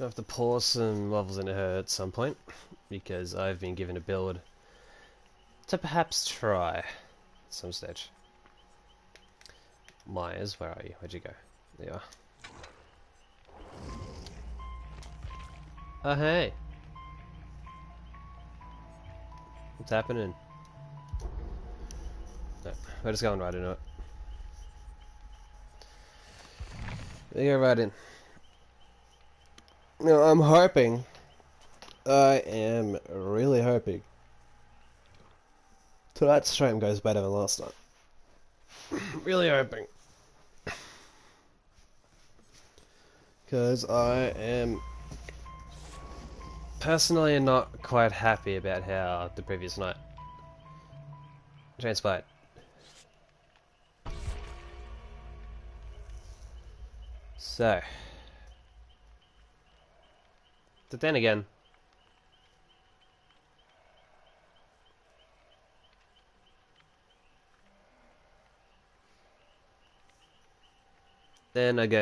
I have to pour some levels into her at some point, because I've been given a build to perhaps try at some stage. Myers, where are you? Where'd you go? There you are. Oh, hey. What's happening? No, we're just going right into it. We go right in. Now, I'm hoping, I am really hoping, tonight's stream goes better than last night. Really hoping. Because I am personally not quite happy about how the previous night transpired. So, but then again,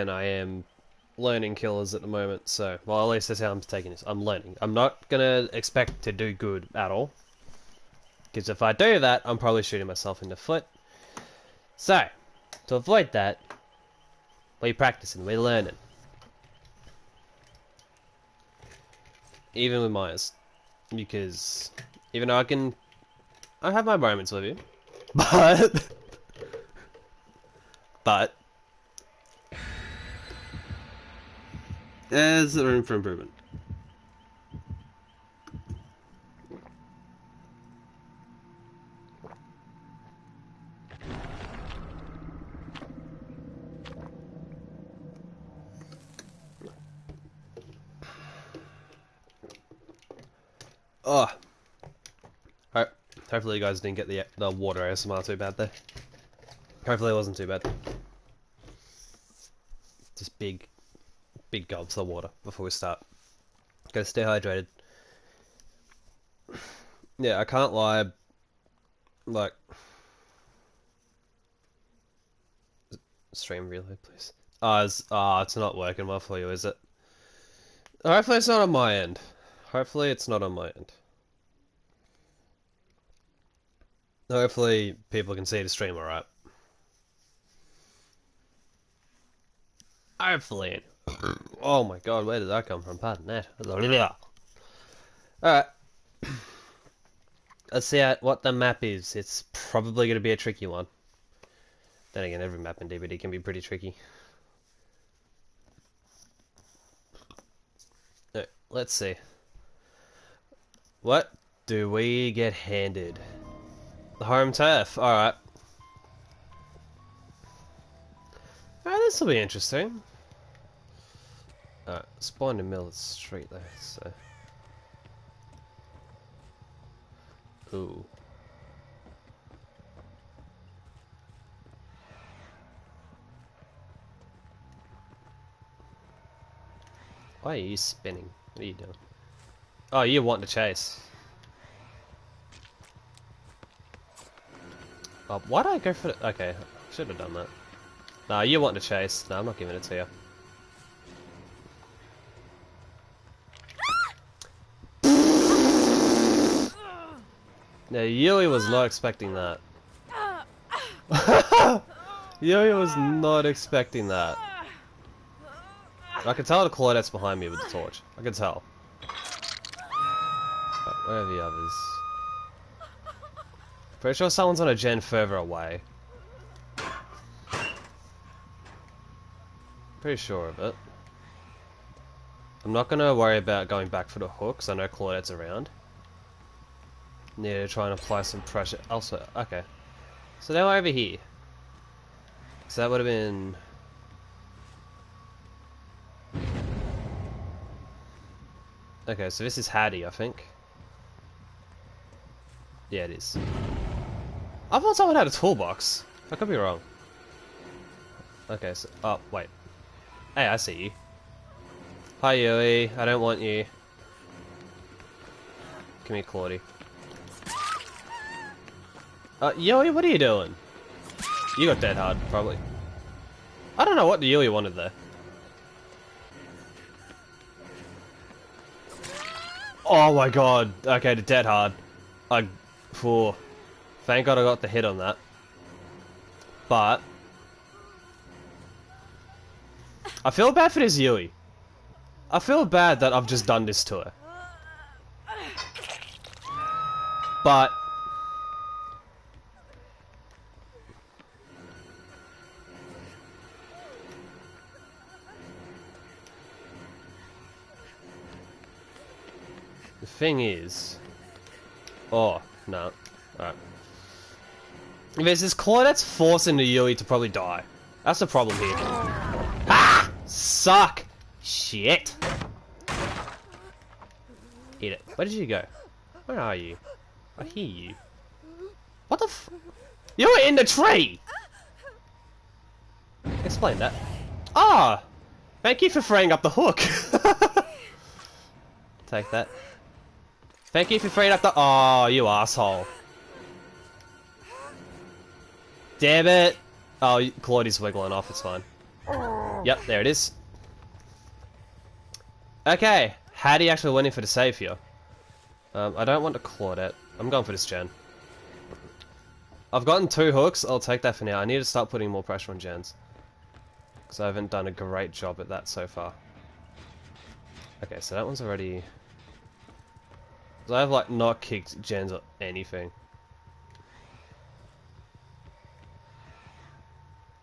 I am learning killers at the moment, so, well, at least that's how I'm taking this. I'm learning. I'm not gonna expect to do good at all, because if I do that, I'm probably shooting myself in the foot. So, to avoid that, we're practicing, we're learning. Even with Myers. Because, even though I have my moments with you, but, there's room for improvement. Oh, hopefully you guys didn't get the water ASMR too bad there. Hopefully it wasn't too bad. Just big gulps of water before we start. Gotta stay hydrated. Yeah, I can't lie. Like, stream relay, please. It's not working well for you, is it? Hopefully it's not on my end. Hopefully it's not on my end. Hopefully people can see the stream alright. Hopefully. Oh my god, where did that come from? Pardon that. Alright. Let's see what the map is. It's probably going to be a tricky one. Then again, every map in DBD can be pretty tricky. Alright, let's see. What do we get handed? The home turf. Alright. Alright, this will be interesting. Alright, spawned in Millet Street though, so. Ooh. Why are you spinning? What are you doing? Oh, you want to chase. Oh, why did I go for the... Okay, should have done that. Nah, you want to chase. No, I'm not giving it to you. No, Yui was not expecting that. Yui was not expecting that. I can tell the Claudette's behind me with the torch. I can tell. But where are the others? Pretty sure someone's on a gen further away. Pretty sure of it. I'm not gonna worry about going back for the hook, because I know Claudette's around. Need to try and apply some pressure elsewhere. Okay. So now we're over here. So that would have been... Okay, so this is Hattie, I think. Yeah, it is. I thought someone had a toolbox. I could be wrong. Okay, so... Oh, wait. Hey, I see you. Hi, Yui. I don't want you. Come here, Claudie. Yui, what are you doing? You got dead hard, probably. I don't know what the Yui wanted there. Oh my god. Okay, the dead hard. For thank god I got the hit on that. But I feel bad for this Yui. I feel bad that I've just done this to her. But the thing is, oh no, alright. If there's this claw that's forcing the Yui to probably die. That's the problem here. Ah! Suck! Shit! Eat it. Where did you go? Where are you? I hear you. What the f- You're in the tree! Explain that. Ah! Thank you for freeing up the hook. Take that. Thank you for freeing up the- Oh, you asshole. Damn it! Oh, Claudie's wiggling off, it's fine. Yep, there it is. Okay, Hattie actually went in for the save here. I don't want to Claudette. I'm going for this gen. I've gotten 2 hooks, I'll take that for now. I need to start putting more pressure on gens. Because I haven't done a great job at that so far. Okay, so that one's already... I've like not kicked gens or anything.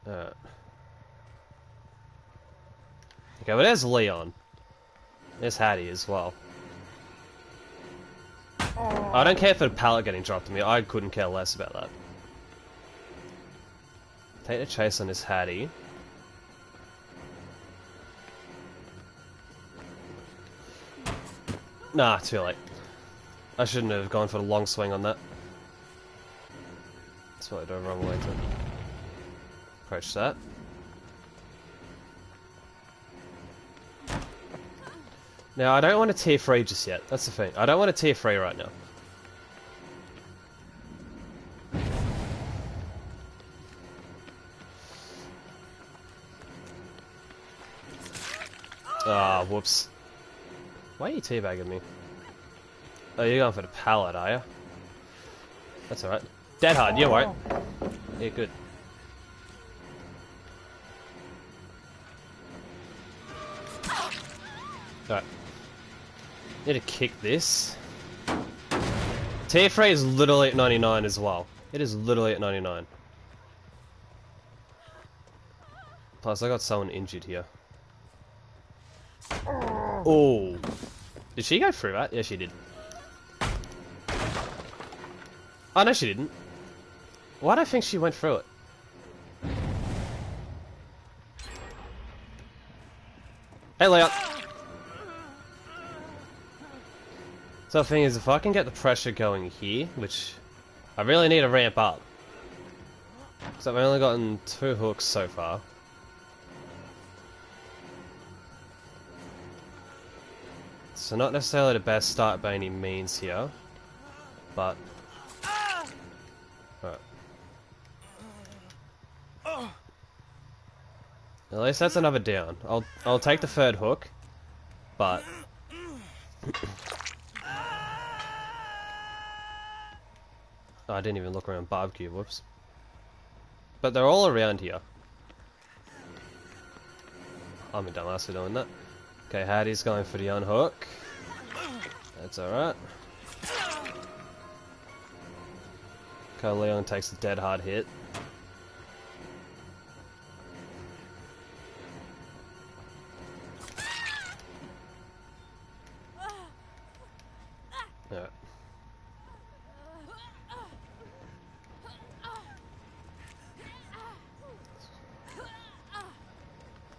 Alright. Okay, well there's Leon. There's Hattie as well. I don't care for the pallet getting dropped to me, I couldn't care less about that. Take the chase on this Hattie. Nah, too late. I shouldn't have gone for the long swing on that. That's probably the wrong way to approach that. Now, I don't want to tier 3 just yet. That's the thing. I don't want to tier 3 right now. Ah, whoops. Why are you teabagging me? Oh, you're going for the pallet, are you? That's alright. Dead hard, you won't. Yeah, good. Alright. Need to kick this. Tier 3 is literally at 99 as well. It is literally at 99. Plus, I got someone injured here. Oh. Did she go through that? Yeah, she did. Oh, no, she didn't. Why do I think she went through it? Hey, Leon. So the thing is, if I can get the pressure going here, which I really need to ramp up. Because I've only gotten 2 hooks so far. So not necessarily the best start by any means here, but alright. At least that's another down. I'll take the 3rd hook, but oh, I didn't even look around barbecue. Whoops. But they're all around here. I'm a dumbass for doing that. Okay, Hattie's going for the unhook. That's alright. Okay, Leon takes a dead hard hit. Alright.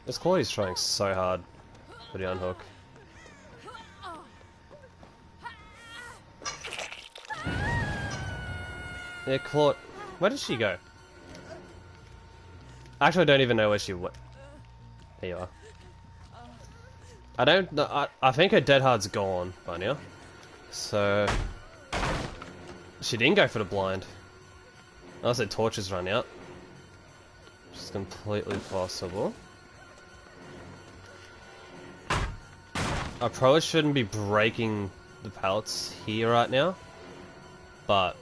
This Claudie's trying so hard for the unhook. Yeah, Claude. Where did she go? Actually, I don't even know where she went. There you are. I don't know. I think her dead hard's gone by now. So she didn't go for the blind. Unless her torches run out. Which is completely possible. I probably shouldn't be breaking the pallets here right now, but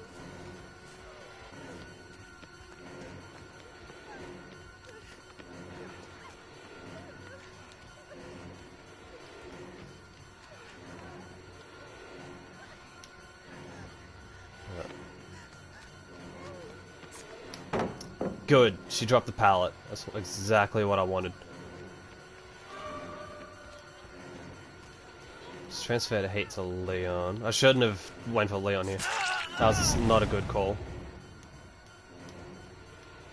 good, she dropped the pallet. That's exactly what I wanted. Let's transfer the heat to Leon. I shouldn't have went for Leon here. That was just not a good call.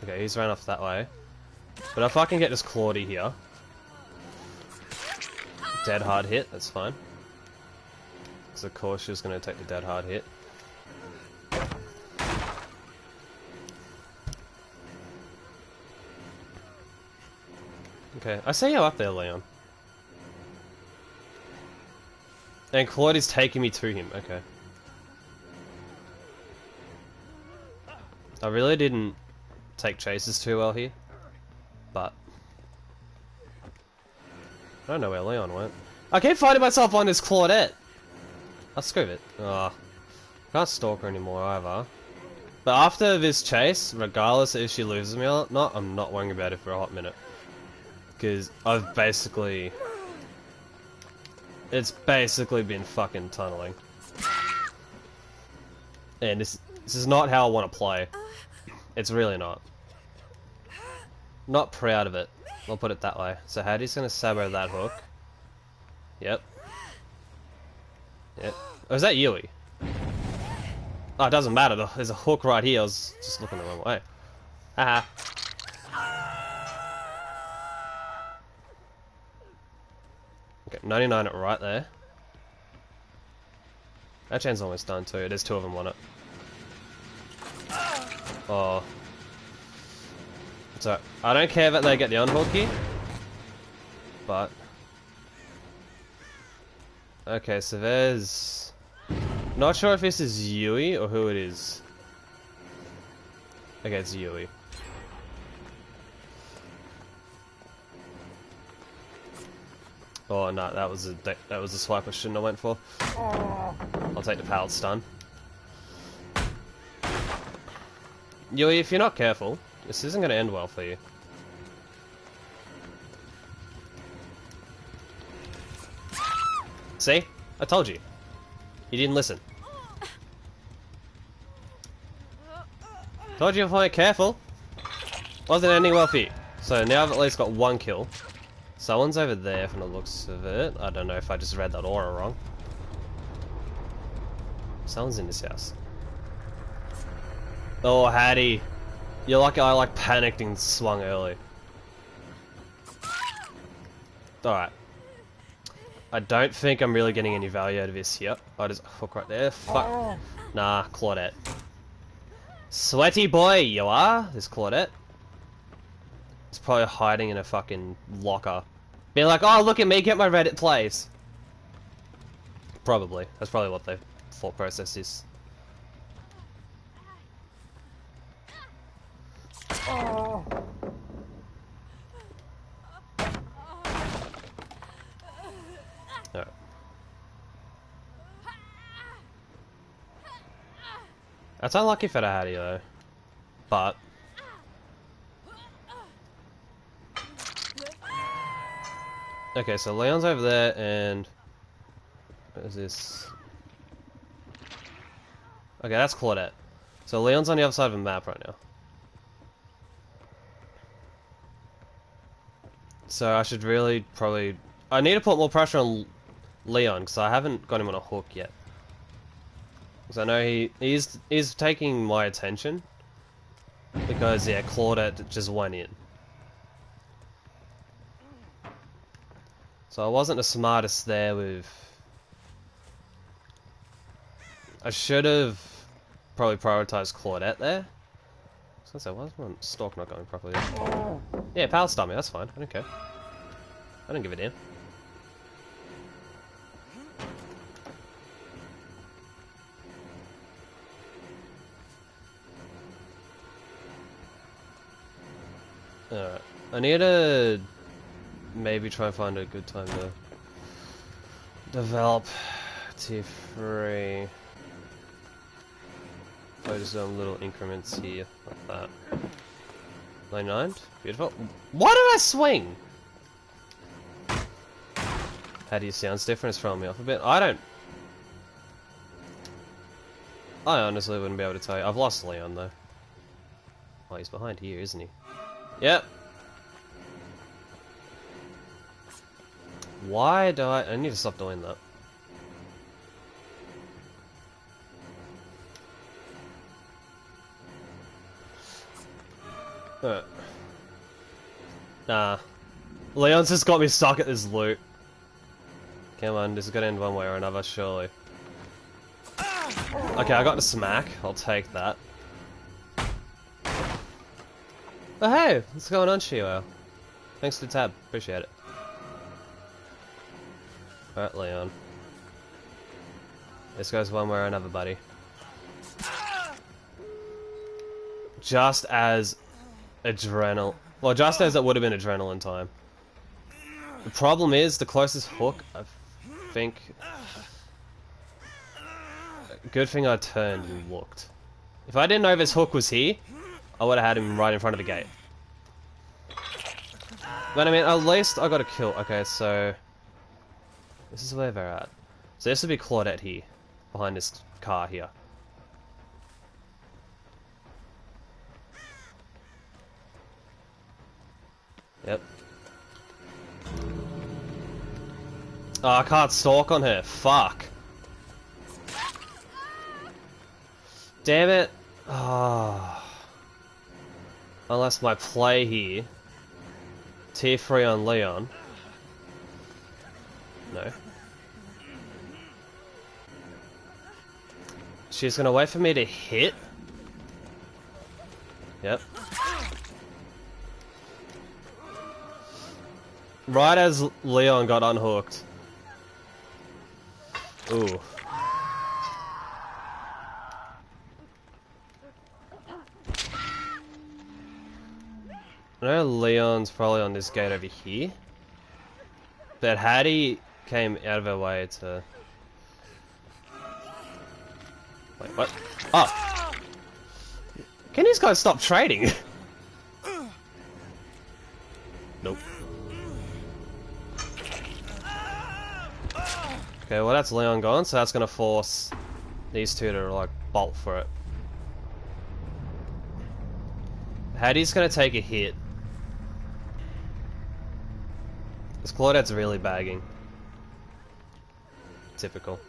Okay, he's ran off that way. But if I can get this Claudie here. Dead hard hit, that's fine. Because of course she's going to take the dead hard hit. Okay, I see you up there, Leon. And Claudie's taking me to him, okay. I really didn't take chases too well here. But I don't know where Leon went. I keep finding myself on this Claudette. I'll screw it. I can't stalk her anymore either. But after this chase, regardless if she loses me or not, I'm not worrying about it for a hot minute. Because I've basically... It's basically been fucking tunneling. And this is not how I want to play. It's really not. Not proud of it. I'll put it that way. So Hattie's gonna sabo that hook. Yep. Yep. Oh, is that Yui? Oh, it doesn't matter. There's a hook right here. I was just looking the wrong way. Haha. Okay, 99 it right there. That chain's almost done too. There's two of them on it. Oh. So, I don't care that they get the unhook here. But... Okay, so there's... Not sure if this is Yui or who it is. Okay, it's Yui. Oh no, that was a swipe I shouldn't have went for. I'll take the pallet stun. Yui, if you're not careful, this isn't going to end well for you. See? I told you. You didn't listen. Told you if I weren't careful. Wasn't ending well for you. So now I've at least got one kill. Someone's over there from the looks of it. I don't know if I just read that aura wrong. Someone's in this house. Oh, Hattie. You're lucky I panicked and swung early. Alright. I don't think I'm really getting any value out of this here. I just hook right there. Fuck. Nah, Claudette. Sweaty boy, you are? This Claudette. He's probably hiding in a fucking locker. Being like, oh, look at me, get my Reddit plays. Probably. That's probably what their thought process is. Oh. Alright. That's unlucky for the Hattie though. But... Okay, so Leon's over there, and... What is this? Okay, that's Claudette. So Leon's on the other side of the map right now. So I should really probably... I need to put more pressure on Leon, because I haven't got him on a hook yet. Because I know he's taking my attention. Because, yeah, Claudette just went in. So I wasn't the smartest there with... I should have probably prioritized Claudette there. I was gonna say, why is my stalk not going properly? Yeah, pallet stun me, that's fine. I don't care. I don't give a damn. Alright. I need to maybe try and find a good time to develop Tier 3. Focus on little increments here, like that. 99, beautiful. Why did I swing? How do you sounds different? It's throwing me off a bit. I honestly wouldn't be able to tell you. I've lost Leon though. Oh, he's behind here, isn't he? Yep. Why do I need to stop doing that. Alright. Nah. Leon's just got me stuck at this loot. Come on, this is gonna end one way or another, surely. Okay, I got the smack. I'll take that. Oh hey, what's going on, Shio? Thanks for the tab, appreciate it. Alright, Leon. This goes one way or another, buddy. Just as well, just as it would have been adrenaline time. The problem is, the closest hook, I think... Good thing I turned and looked. If I didn't know this hook was here, I would have had him right in front of the gate. But I mean, at least I got a kill. Okay, so... This is where they're at. So this would be Claudette here, behind this car here. Yep. Oh, I can't stalk on her. Fuck. Damn it. Oh. Unless my play here. Tier 3 on Leon. No. She's gonna wait for me to hit. Yep. Right as Leon got unhooked. Ooh. I know Leon's probably on this gate over here. But Hattie came out of her way to... Wait, what? Oh! Can these guys stop trading? Nope. Okay, well that's Leon gone, so that's gonna force these two to like bolt for it. Hattie's gonna take a hit. This Claudette's really bagging. Typical.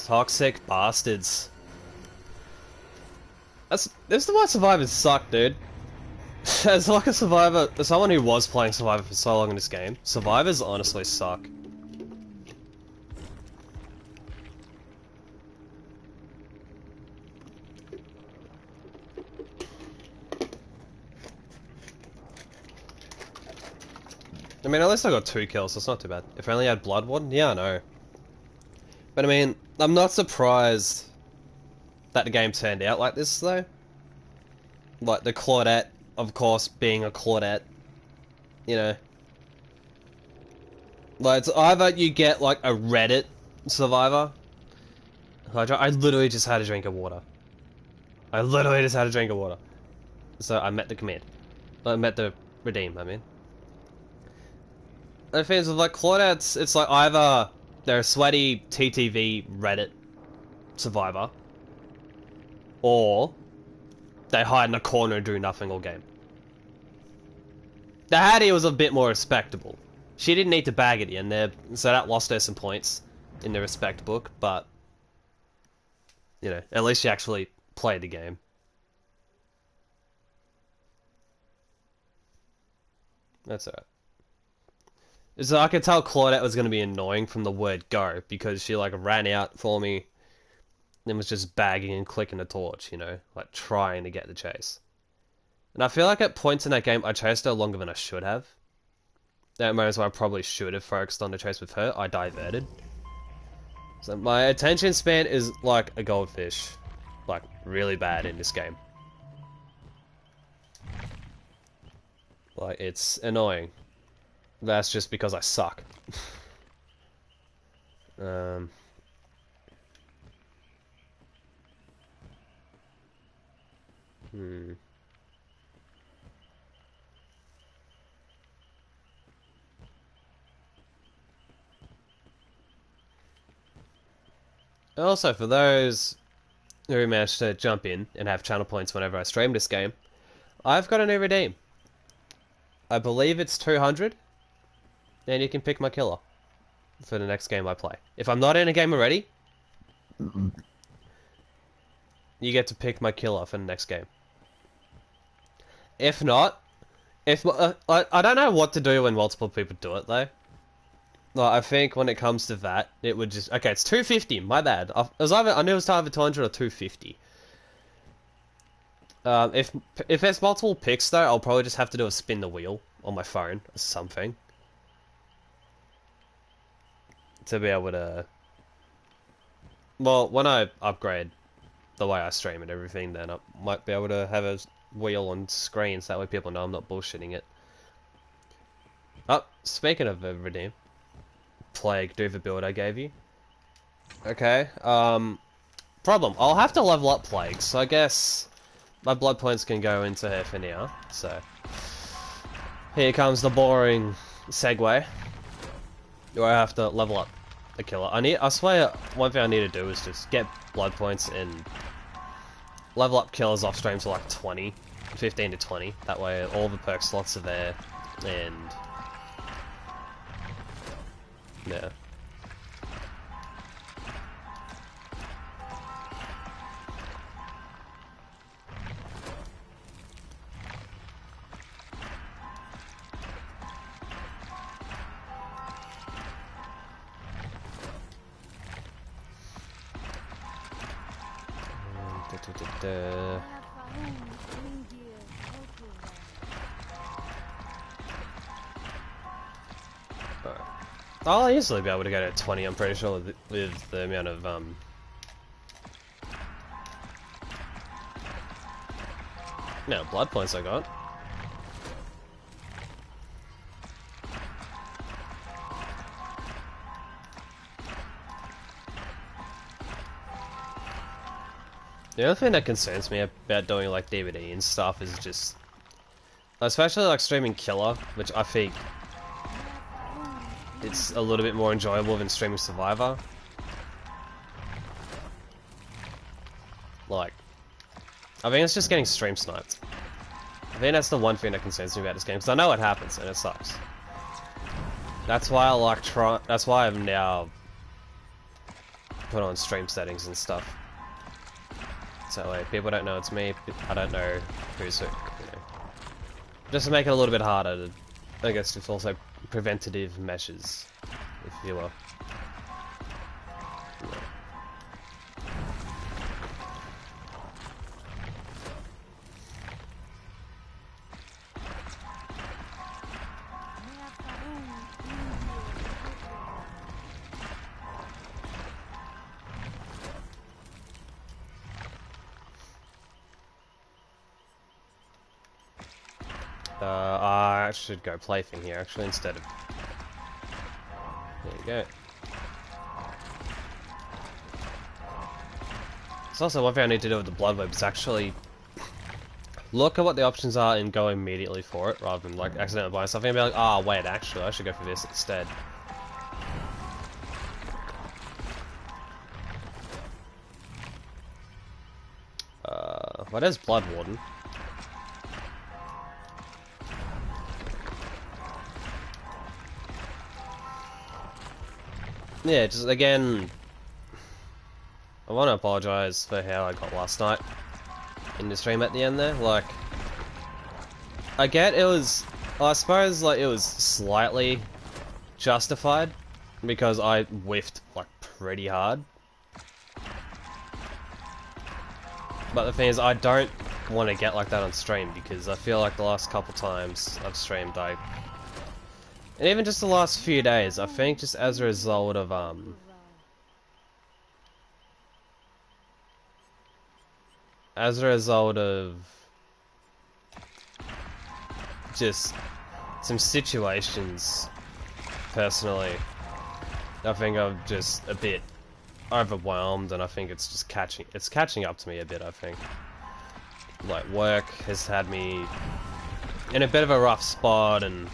Toxic bastards. This is why survivors suck, dude. As like a survivor, as someone who was playing Survivor for so long in this game, survivors honestly suck. I mean, at least I got 2 kills, so it's not too bad. If I only had Blood Warden, yeah, I know. But I mean, I'm not surprised that the game turned out like this, though. Like, the Claudette, of course, being a Claudette, you know. Like, it's either you get, like, a Reddit survivor. I literally just had a drink of water. I literally just had a drink of water. So, I met the command. I met the redeem, I mean. The thing is, with, like, Claudettes, it's like either they're a sweaty TTV Reddit survivor, or they hide in a corner and do nothing all game. The Hattie was a bit more respectable. She didn't need to bag it in there, so that lost her some points in the respect book, but, you know, at least she actually played the game. That's alright. So I could tell Claudette was going to be annoying from the word go, because she, like, ran out for me, and was just bagging and clicking the torch, you know, like, trying to get the chase. And I feel like at points in that game, I chased her longer than I should have. There are moments where I probably should have focused on the chase with her, I diverted. So my attention span is like a goldfish. Like, really bad in this game. Like, it's annoying. That's just because I suck. um... Hmm. Also, for those who managed to jump in and have channel points whenever I stream this game, I've got a new redeem. I believe it's 200, and you can pick my killer for the next game I play. If I'm not in a game already, you get to pick my killer for the next game. If not, I don't know what to do when multiple people do it though. Like, I think when it comes to that, it would just okay. It's 250. My bad. I knew it was either 200 or 250. If there's multiple picks though, I'll probably just have to do a spin the wheel on my phone or something to be able to. Well, when I upgrade the way I stream and everything, then I might be able to have a wheel on screen so that way people know I'm not bullshitting it. Oh, speaking of redeem, Plague, do the build I gave you. Okay, problem. I'll have to level up Plague, so I guess my blood points can go into her for now, so. Here comes the boring segue. Do I have to level up the killer? I swear, one thing I need to do is just get blood points and level up killers off stream to like 20, 15 to 20. That way all the perk slots are there, and yeah. I'll easily be able to go to 20, I'm pretty sure, with the amount of, blood points I got. The only thing that concerns me about doing, like, DBD and stuff is just... especially, like, streaming Killer, which I think it's a little bit more enjoyable than streaming Survivor. Like, I think it's just getting stream sniped. I think that's the one thing that concerns me about this game, because I know it happens, and it sucks. That's why I like that's why I've now put on stream settings and stuff. So like, people don't know it's me, I don't know who's who, you know. Just to make it a little bit harder to, I guess, with also preventative measures, if you will. I should go plaything here actually instead of. There you go. There's also one thing I need to do with the blood web is actually look at what the options are and go immediately for it rather than like accidentally buying something and be like, oh wait, actually I should go for this instead. What is Blood Warden? Yeah, just again, I want to apologise for how I got last night in the stream at the end there. Like, I get it was, I suppose, like, it was slightly justified because I whiffed, like, pretty hard. But the thing is, I don't want to get like that on stream because I feel like the last couple times I've streamed, and even just the last few days, I think just as a result of, just some situations, personally, I think I'm just a bit overwhelmed, and I think it's just catching up to me a bit, I think. Like, work has had me in a bit of a rough spot, and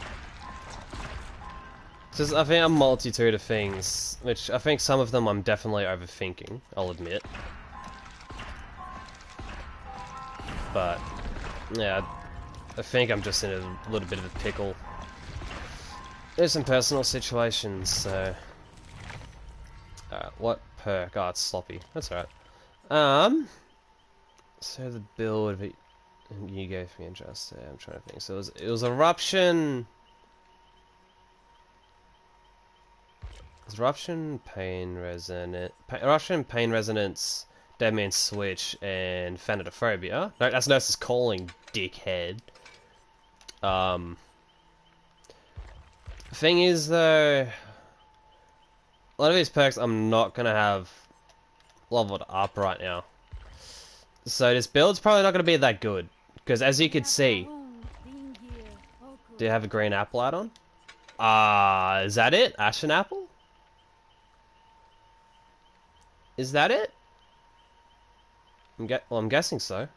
just, I think, a multitude of things, which I think some of them I'm definitely overthinking, I'll admit. But, yeah, I think I'm just in a little bit of a pickle. There's some personal situations, so... what perk? Oh, it's sloppy. That's alright. So the build that you gave me in just I'm trying to think. So it was eruption. Eruption, pain resonance, dead man switch, and thanatophobia. No, that's Nurse's Calling, dickhead. Thing is though, a lot of these perks I'm not gonna have leveled up right now. So this build's probably not going to be that good, because as you can see, do you have a green apple add-on? Is that it? Ashen apple? Is that it? Well, I'm guessing so.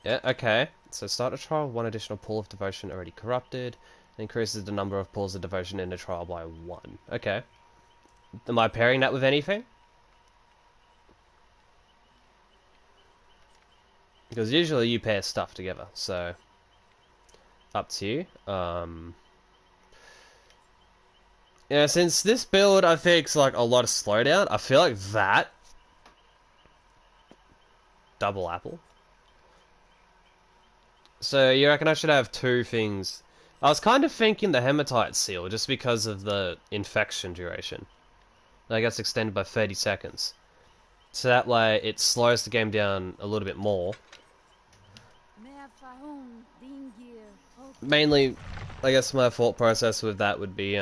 Yeah, okay. So start a trial with 1 additional pool of devotion already corrupted. Increases the number of pools of devotion in the trial by 1. Okay. Am I pairing that with anything? Because usually you pair stuff together, so up to you. Yeah, since this build I think is like a lot of slowdown, I feel like that double apple. So you reckon I should have 2 things? I was kind of thinking the hematite seal, just because of the infection duration. That gets extended by 30 seconds. So that way it slows the game down a little bit more. Mainly, I guess my thought process with that would be,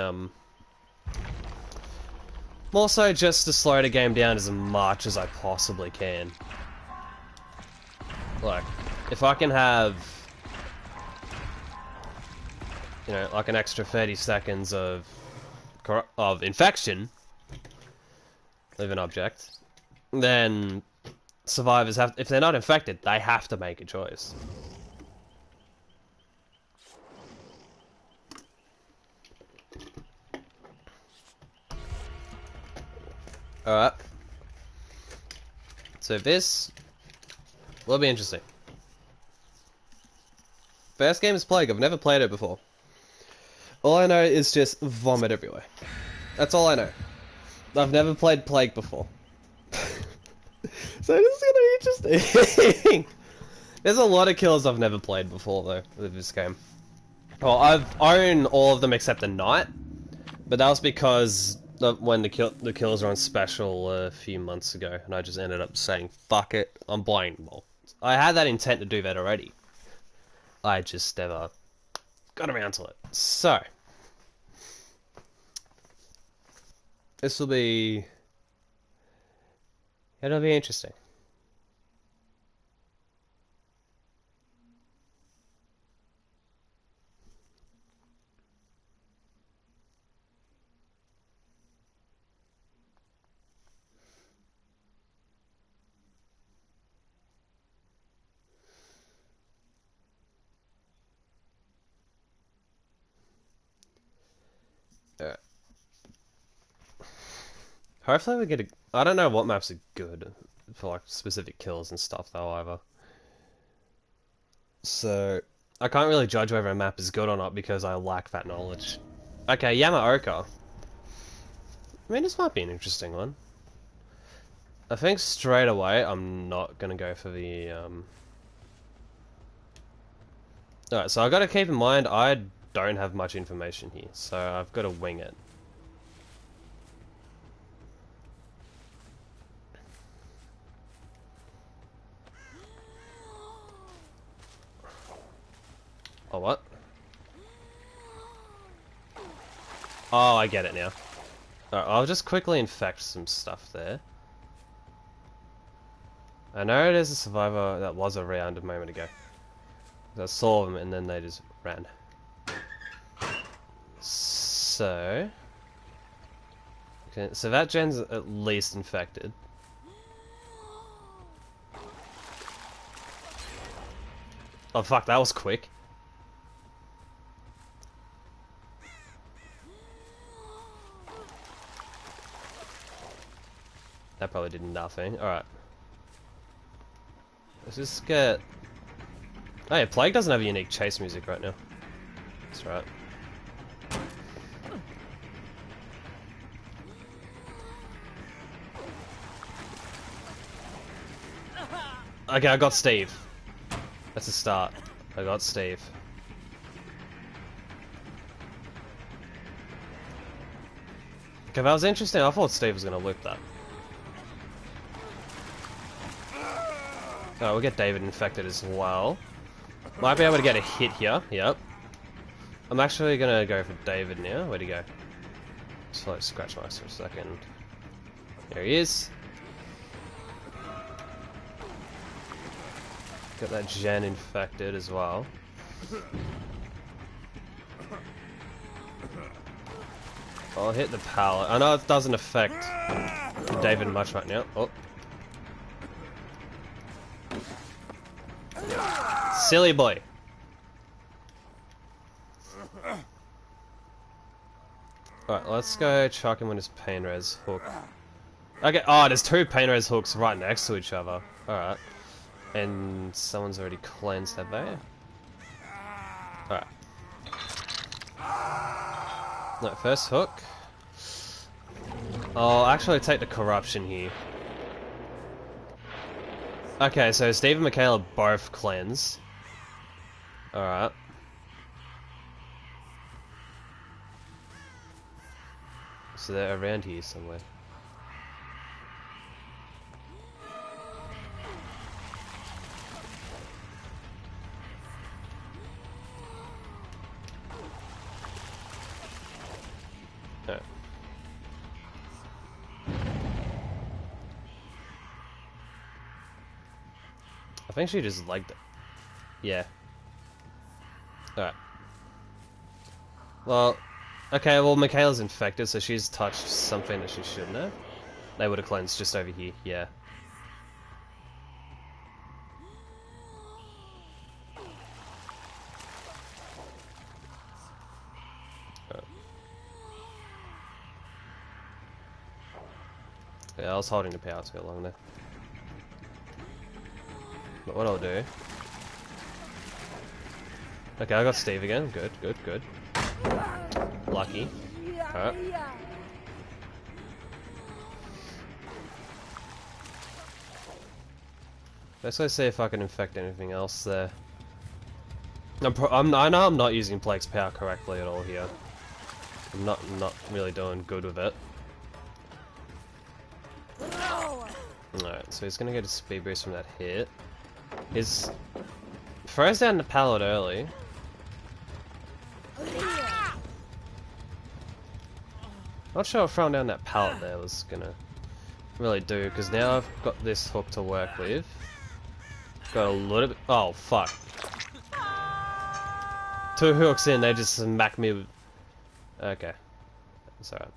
more so just to slow the game down as much as I possibly can. Like, if I can have, you know, like an extra 30 seconds of infection of an object, then survivors have, if they're not infected, they have to make a choice. Alright. So this will be interesting. First game is Plague. I've never played it before. All I know is just vomit everywhere. That's all I know. I've never played Plague before. So this is gonna be interesting. There's a lot of kills I've never played before though with this game. Well, I've owned all of them except the Knight, but that was because when the kills were on special a few months ago, and I just ended up saying, fuck it, I'm buying them all. I had that intent to do that already. I just never got around to it. So, this will be... it'll be interesting. Hopefully we get a... I don't know what maps are good for like specific kills and stuff though either. So, I can't really judge whether a map is good or not because I lack that knowledge. Okay, Yamaoka. I mean, this might be an interesting one. I think straight away I'm not gonna go for the... Alright, so I've got to keep in mind I don't have much information here, so I've got to wing it. Oh, what? Oh, I get it now. Alright, I'll just quickly infect some stuff there. I know there's a survivor that was around a moment ago. I saw them and then they just ran. So... Okay, so that gen's at least infected. Oh fuck, that was quick. That probably did nothing. Alright. Let's just get... Oh yeah, Plague doesn't have unique chase music right now. That's right. Okay, I got Steve. That's a start. I got Steve. Okay, that was interesting. I thought Steve was going to loop that. Oh, we'll get David infected as well. Might be able to get a hit here. Yep. I'm actually going to go for David now. Where'd he go? Just like scratch my eyes for a second. There he is. Got that gen infected as well. I'll hit the pallet. I know it doesn't affect David much right now. Oh. Silly boy. Alright, let's go chuck him on his pain res hook. Okay, oh, there's two pain res hooks right next to each other. Alright. And someone's already cleansed, have they? Alright. No, first hook. I'll actually take the corruption here. Okay, so Steve and Michaela both cleanse. Alright. So they're around here somewhere. Alright. I think she just liked it. Yeah. Alright. Well, okay, well Michaela's infected, so she's touched something that she shouldn't have. They would have cleansed just over here, yeah. Yeah, I was holding the power too long there. But what I'll do... Okay, I got Steve again. Good, good, good. Lucky. Alright. Let's go see if I can infect anything else there. I know I'm not using Plague's power correctly at all here. I'm not really doing good with it. Alright, so he's gonna get a speed boost from that hit. His throws down the pallet early. Not sure if throwing down that pallet there was gonna really do, because now I've got this hook to work with. Got a little bit. Oh fuck! Two hooks in, they just smack me with. Okay, that's alright.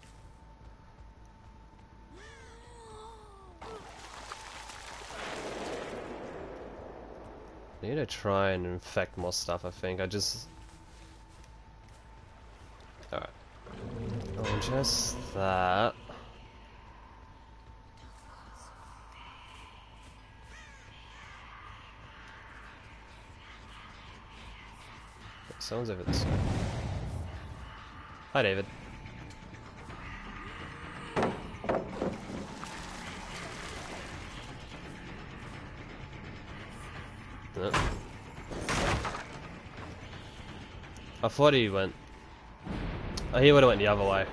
I need to try and infect more stuff, I think. I just... Alright. Oh, just that. Someone's over this way. Hi, David. No. I thought he went... Oh, he would've went the other way.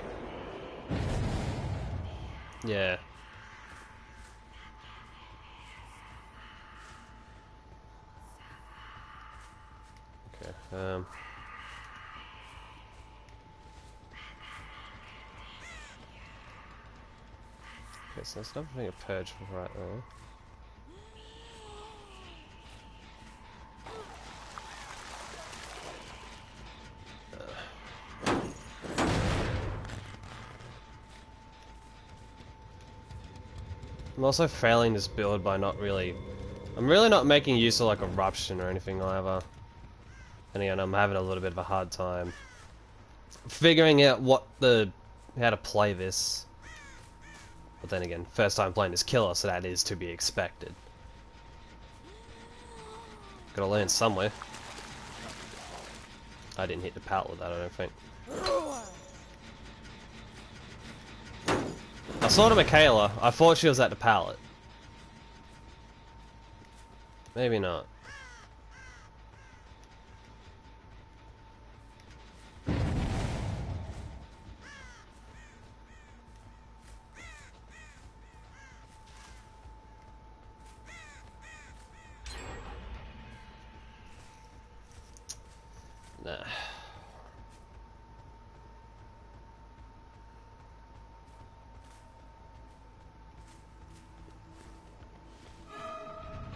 Yeah. Okay, okay, so there's nothing a purge for right now. I'm also failing this build by not really... I'm really not making use of like Eruption or anything either. And again, I'm having a little bit of a hard time figuring out how to play this. But then again, first time playing this killer, so that is to be expected. Gotta land somewhere. I didn't hit the pallet with that, I don't think. I saw the Michaela. I thought she was at the pallet. Maybe not. Nah.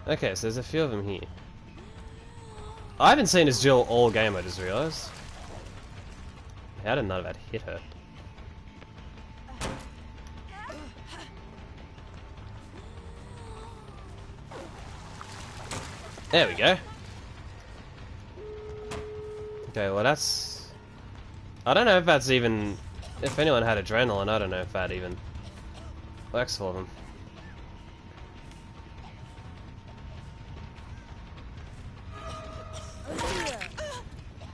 Okay, so there's a few of them here. I haven't seen this Jill all game, I just realised. How did none of that hit her? There we go. Okay, well that's... I don't know if that's even... If anyone had adrenaline, I don't know if that even works for them.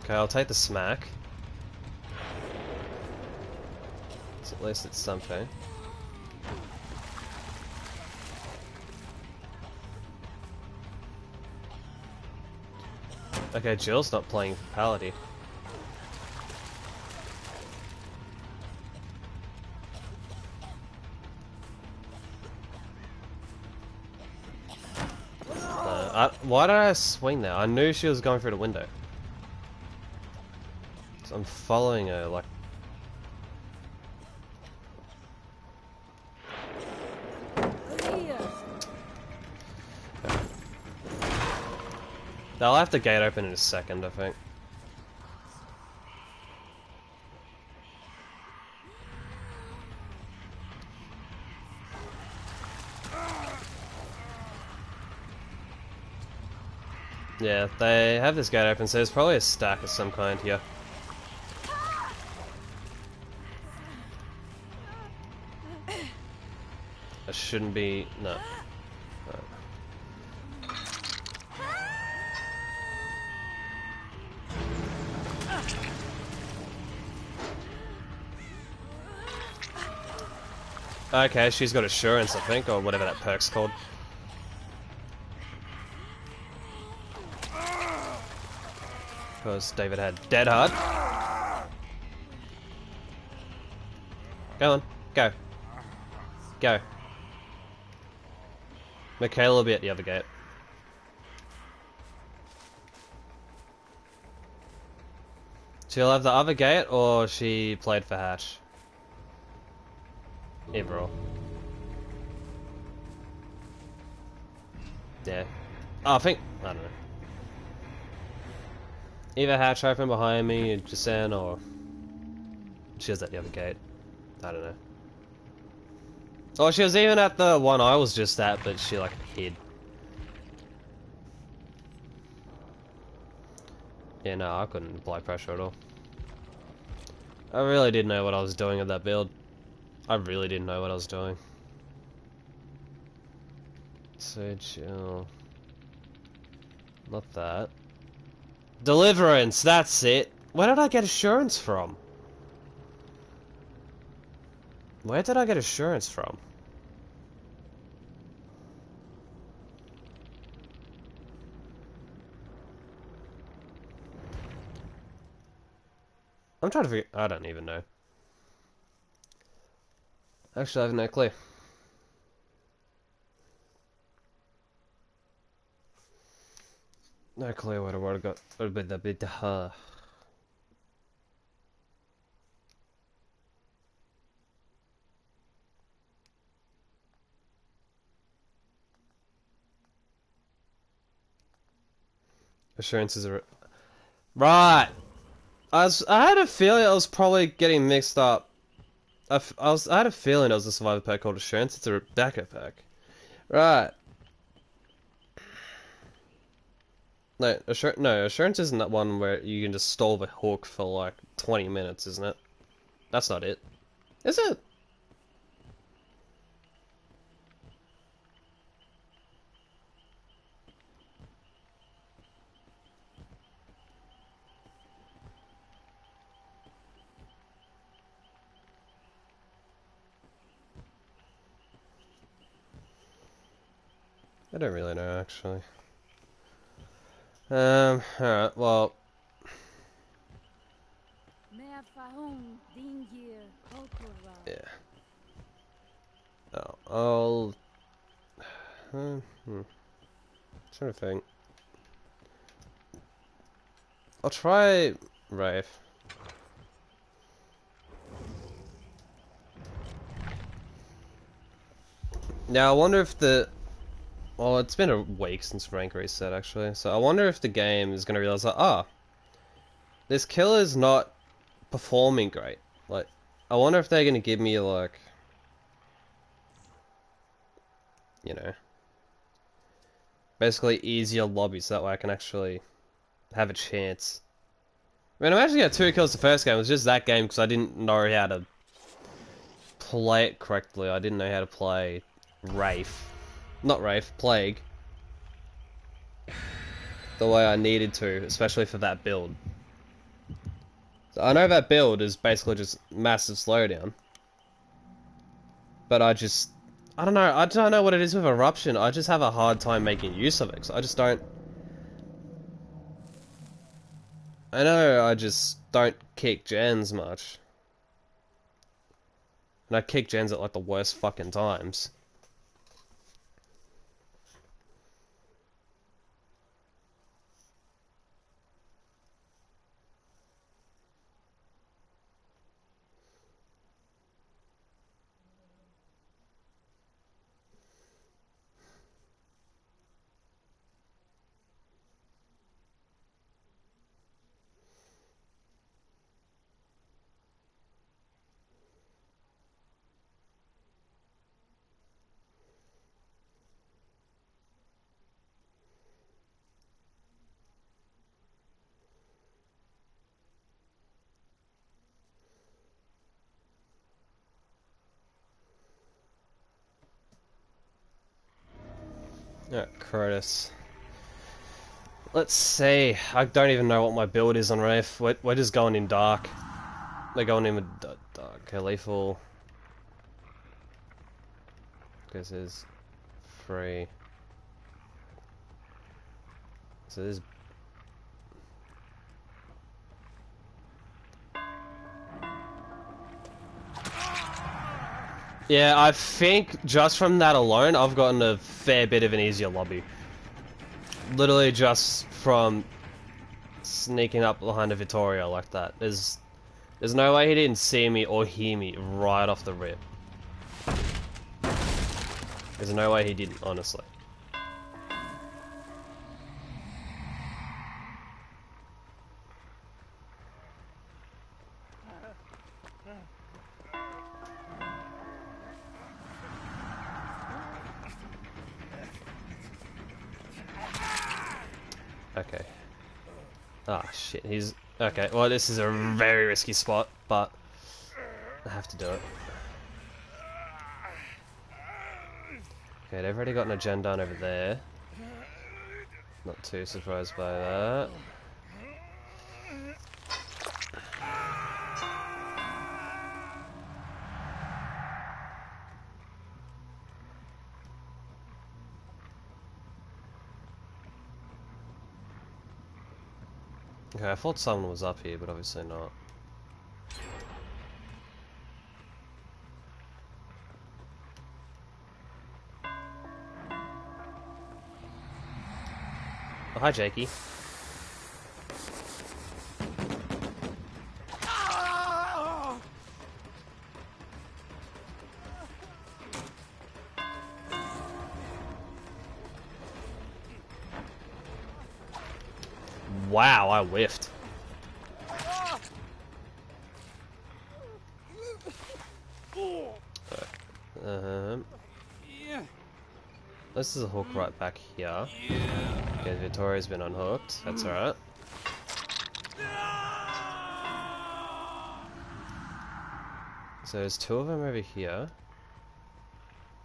Okay, I'll take the smack. So at least it's something. Okay, Jill's not playing Fatality. Why did I swing there? I knew she was going through the window. So I'm following her like... I'll have the gate open in a second, I think. Yeah, they have this gate open, so there's probably a stack of some kind here. It shouldn't be... no. Okay, she's got assurance, I think, or whatever that perk's called. Because David had dead hard. Go on, go. Go. Michaela will be at the other gate. She'll have the other gate, or she played for Hash? Either or. Yeah. Oh, I think... I don't know. Either Hatch open behind me, Jasen, or... she was at the other gate. I don't know. Oh, she was even at the one I was just at, but she, like, hid. Yeah, no, I couldn't apply pressure at all. I really didn't know what I was doing with that build. I really didn't know what I was doing. So chill. Not that. Deliverance, that's it. Where did I get assurance from? Where did I get assurance from? I'm trying to figure... I don't even know. Actually, I have no clue. No clue what I would have got. Would have been the bit Assurances are... Right! I had a feeling I was probably getting mixed up. I had a feeling it was a survivor pack called Assurance. It's a Rebecca pack. Right. No, assurance isn't that one where you can just stall the hook for like 20 minutes, isn't it? That's not it. Is it? I don't really know, actually. Alright, well... Yeah. Oh, I'll... Trying to think. I'll try... Rafe. Now, I wonder if the... Well, it's been a week since rank reset, actually. So I wonder if the game is going to realize, like, this killer's not performing great. Like, I wonder if they're going to give me, like... You know... Basically easier lobbies, so that way I can actually have a chance. I mean, I actually got 2 kills the first game. It was just that game because I didn't know how to play it correctly. I didn't know how to play Wraith. Not Wraith, Plague. The way I needed to, especially for that build. So I know that build is basically just massive slowdown. But I don't know. I don't know what it is with Eruption. I just have a hard time making use of it. So I just don't... I know I just don't kick gens much. And I kick gens at like the worst fucking times. Yeah, Curtis. Let's see. I don't even know what my build is on Wraith. We're just going in dark. They're going in with dark. Okay, lethal. This is free. So this. Yeah, I think just from that alone, I've gotten a fair bit of an easier lobby. Literally just from sneaking up behind a Vittoria like that. There's no way he didn't see me or hear me right off the rip. There's no way he didn't, honestly. Okay. Ah, shit, he's... Okay, well, this is a very risky spot, but I have to do it. Okay, they've already got an agenda done over there. Not too surprised by that. Okay, I thought someone was up here, but obviously not. Oh, hi, Jakey. Wow, I whiffed. This is a hook right back here. Okay, Vittoria's been unhooked. That's alright. So there's two of them over here.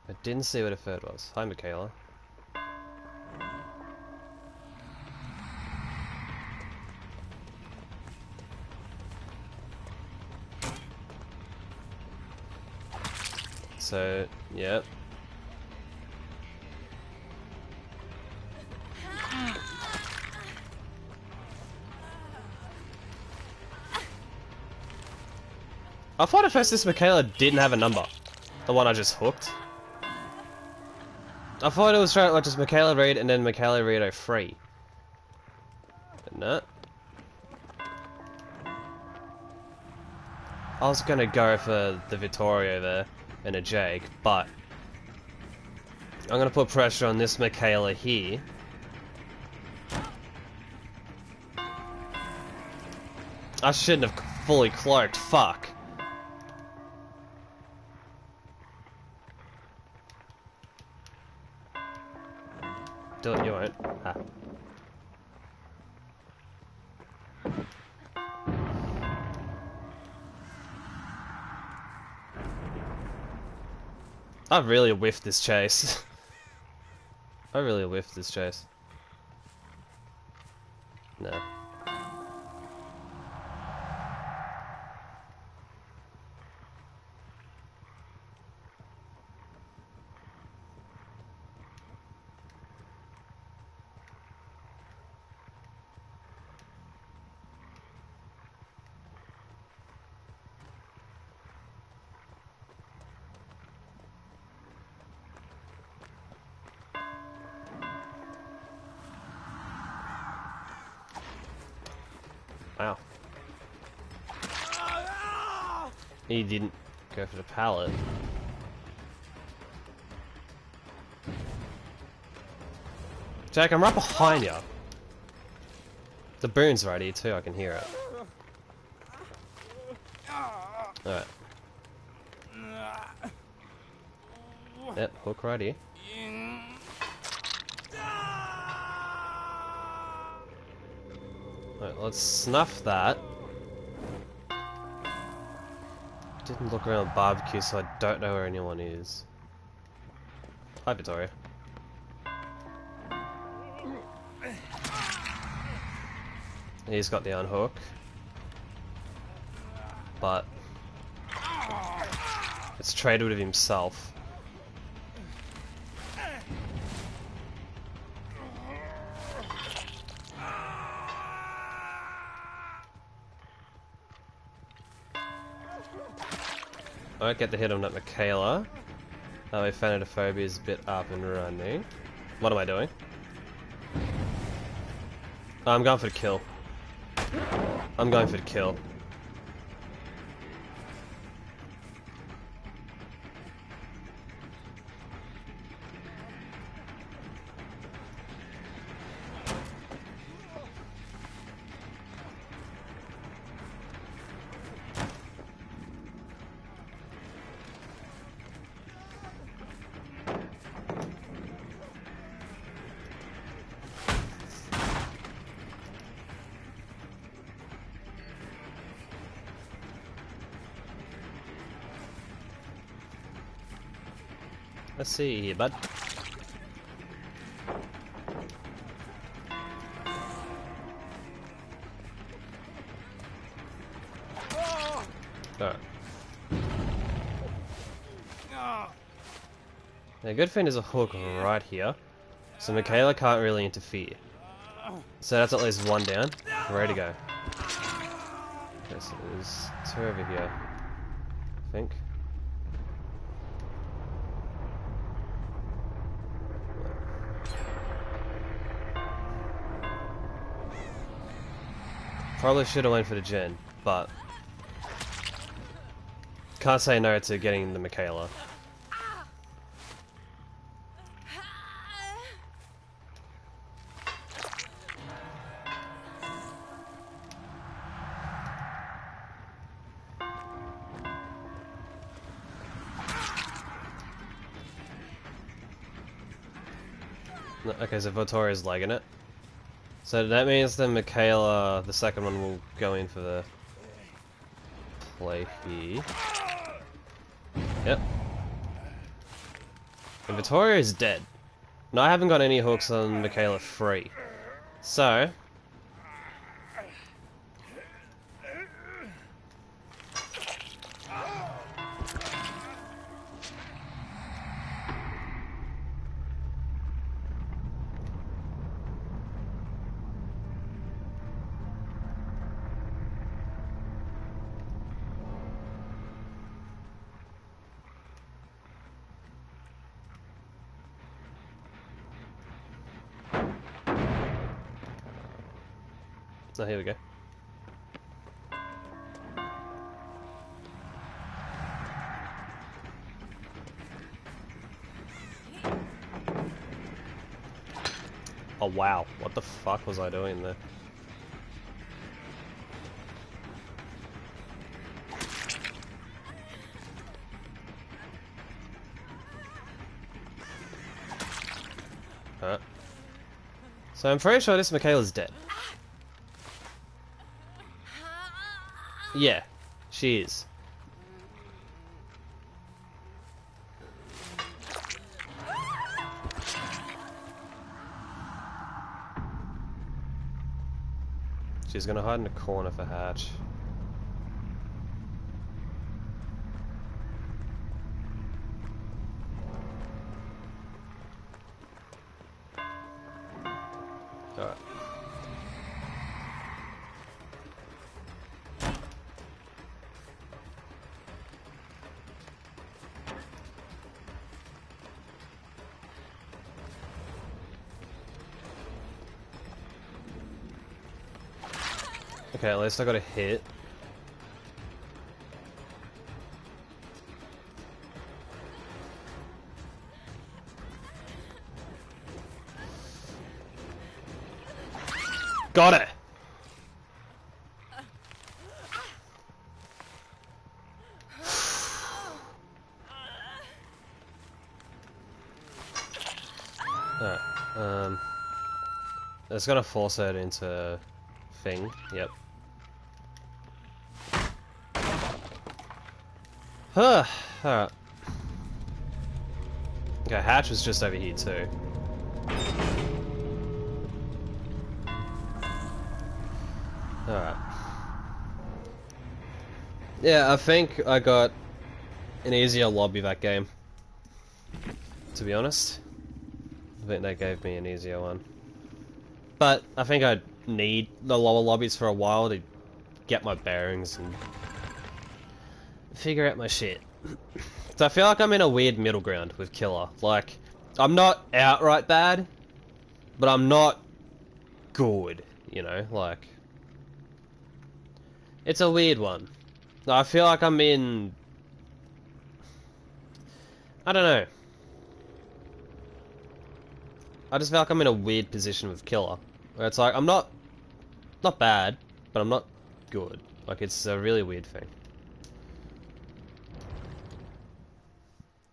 I didn't see what a third was. Hi, Michaela. So, yep. I thought at first this Michaela didn't have a number. The one I just hooked. I thought it was trying like just Michaela Reed and then Michaela Reed 03. But no. I was gonna go for the Vittorio there and a Jake, but I'm gonna put pressure on this Michaela here. I shouldn't have fully cloaked, fuck. Do it, you won't. Ah. I really whiffed this chase. I really whiffed this chase. No. Wow. He didn't go for the pallet. Jack, I'm right behind you. The boon's right here too, I can hear it. Alright. Yep, hook right here. Alright, let's snuff that. Didn't look around the barbecue, so I don't know where anyone is. Hi, Victoria. He's got the unhook. But it's traded with himself. I won't get the hit on that Michaela. That way Thanatophobia is a bit up and running. What am I doing? Oh, I'm going for the kill. I'm going for the kill. Let's see here, bud. Alright. The good thing is a hook right here, so Michaela can't really interfere. So that's at least one down. Ready to go. Okay, so there's two over here, I think. Probably should have went for the gen, but can't say no to getting the Michaela. Okay, so Vittoria's legging it. So that means then Michaela, the second one, will go in for the play here. Yep. And Vittoria is dead. And I haven't got any hooks on Michaela free. So... So here we go. Oh wow, what the fuck was I doing there? Huh? So I'm pretty sure this Michaela's dead. Yeah, she is. She's gonna hide in the corner for Hatch. Alright. Okay, at least I got a hit. Got it! Alright, it's gonna force her into thing, yep. Huh, alright. Okay, Hatch was just over here too. Alright. Yeah, I think I got an easier lobby that game. To be honest. I think they gave me an easier one. But I think I need the lower lobbies for a while to get my bearings and figure out my shit. So I feel like I'm in a weird middle ground with Killer. Like, I'm not outright bad, but I'm not good, you know, like... It's a weird one. I feel like I'm in... I don't know. I just feel like I'm in a weird position with Killer. Where it's like, I'm not bad, but I'm not good. Like, it's a really weird thing.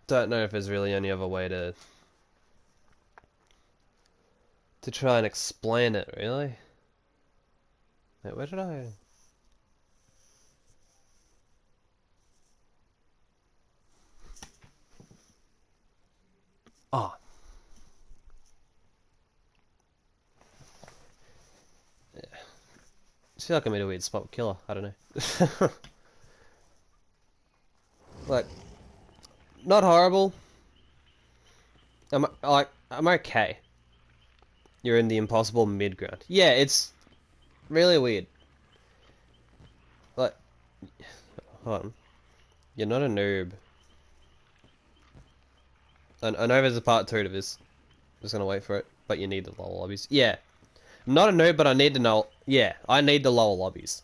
Don't know if there's really any other way to try and explain it, really. Wait, where did I... Oh. Yeah. I feel like I'm in a weird spot with Killer. I don't know. Like, not horrible. I'm okay. You're in the impossible mid ground. Yeah, it's really weird. Like, hold on. You're not a noob. I know there's a part 2 to this. I'm just gonna wait for it. But you need the lower lobbies. Yeah. I'm not a noob, but I need to know. Yeah, I need the lower lobbies.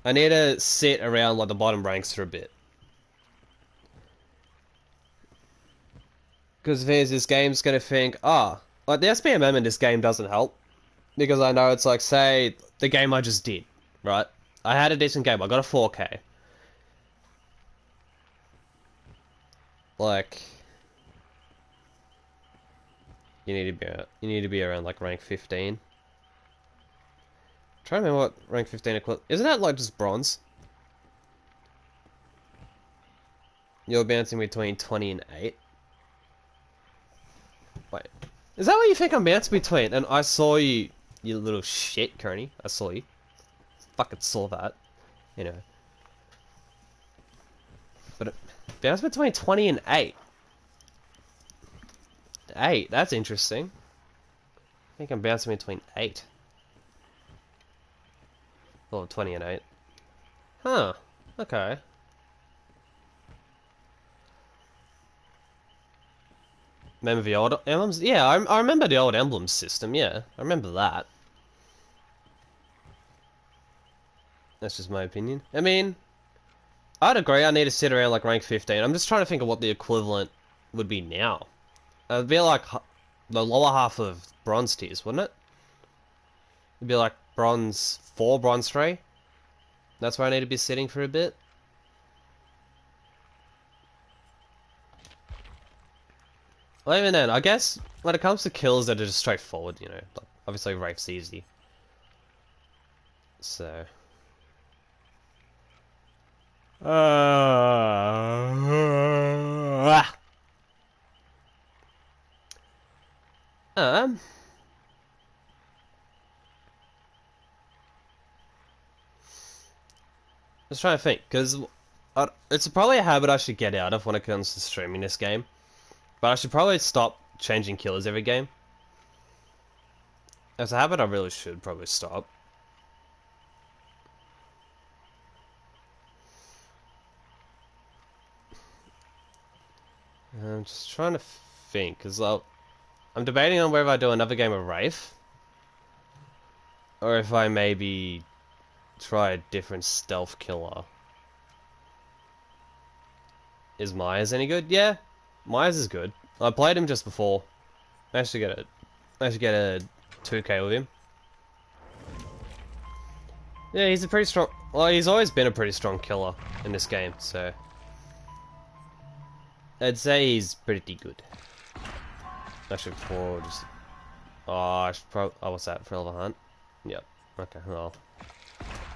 I need to sit around like the bottom ranks for a bit. Because this game's gonna think, like the SPMM in this game doesn't help. Because I know it's like, say, the game I just did, right? I had a decent game, I got a 4K. Like... You need to be around like rank 15. I'm trying to remember what rank 15 equivalent. Isn't that like just bronze? You're bouncing between 20 and 8. Wait. Is that what you think I'm bouncing between? And I saw you, you little shit, Kearney. I saw you. Fucking saw that. You know. But it bounced between 20 and 8. 8, that's interesting. I think I'm bouncing between 8. Or 20 and 8. Huh. Okay. Remember the old emblems? Yeah, I remember the old emblems system, yeah. I remember that. That's just my opinion. I mean, I'd agree I need to sit around like rank 15. I'm just trying to think of what the equivalent would be now. It'd be like the lower half of bronze tiers, wouldn't it? It'd be like bronze 4, bronze 3. That's where I need to be sitting for a bit. Well, even then, I guess when it comes to kills that are just straightforward, you know, like, obviously Wraith's easy. So. Um. Just trying to think, because it's probably a habit I should get out of when it comes to streaming this game. But I should probably stop changing killers every game. It's a habit I really should probably stop. I'm just trying to think, because I'm debating on whether I do another game of Wraith. Or if I maybe try a different stealth killer. Is Myers any good? Yeah, Myers is good. I played him just before. Managed to get a 2k with him. Yeah, he's a pretty strong. Well, he's always been a pretty strong killer in this game, so I'd say he's pretty good. Actually, before just I should probably. Oh, what's that? Thrill of the Hunt. Yep. Okay. Well,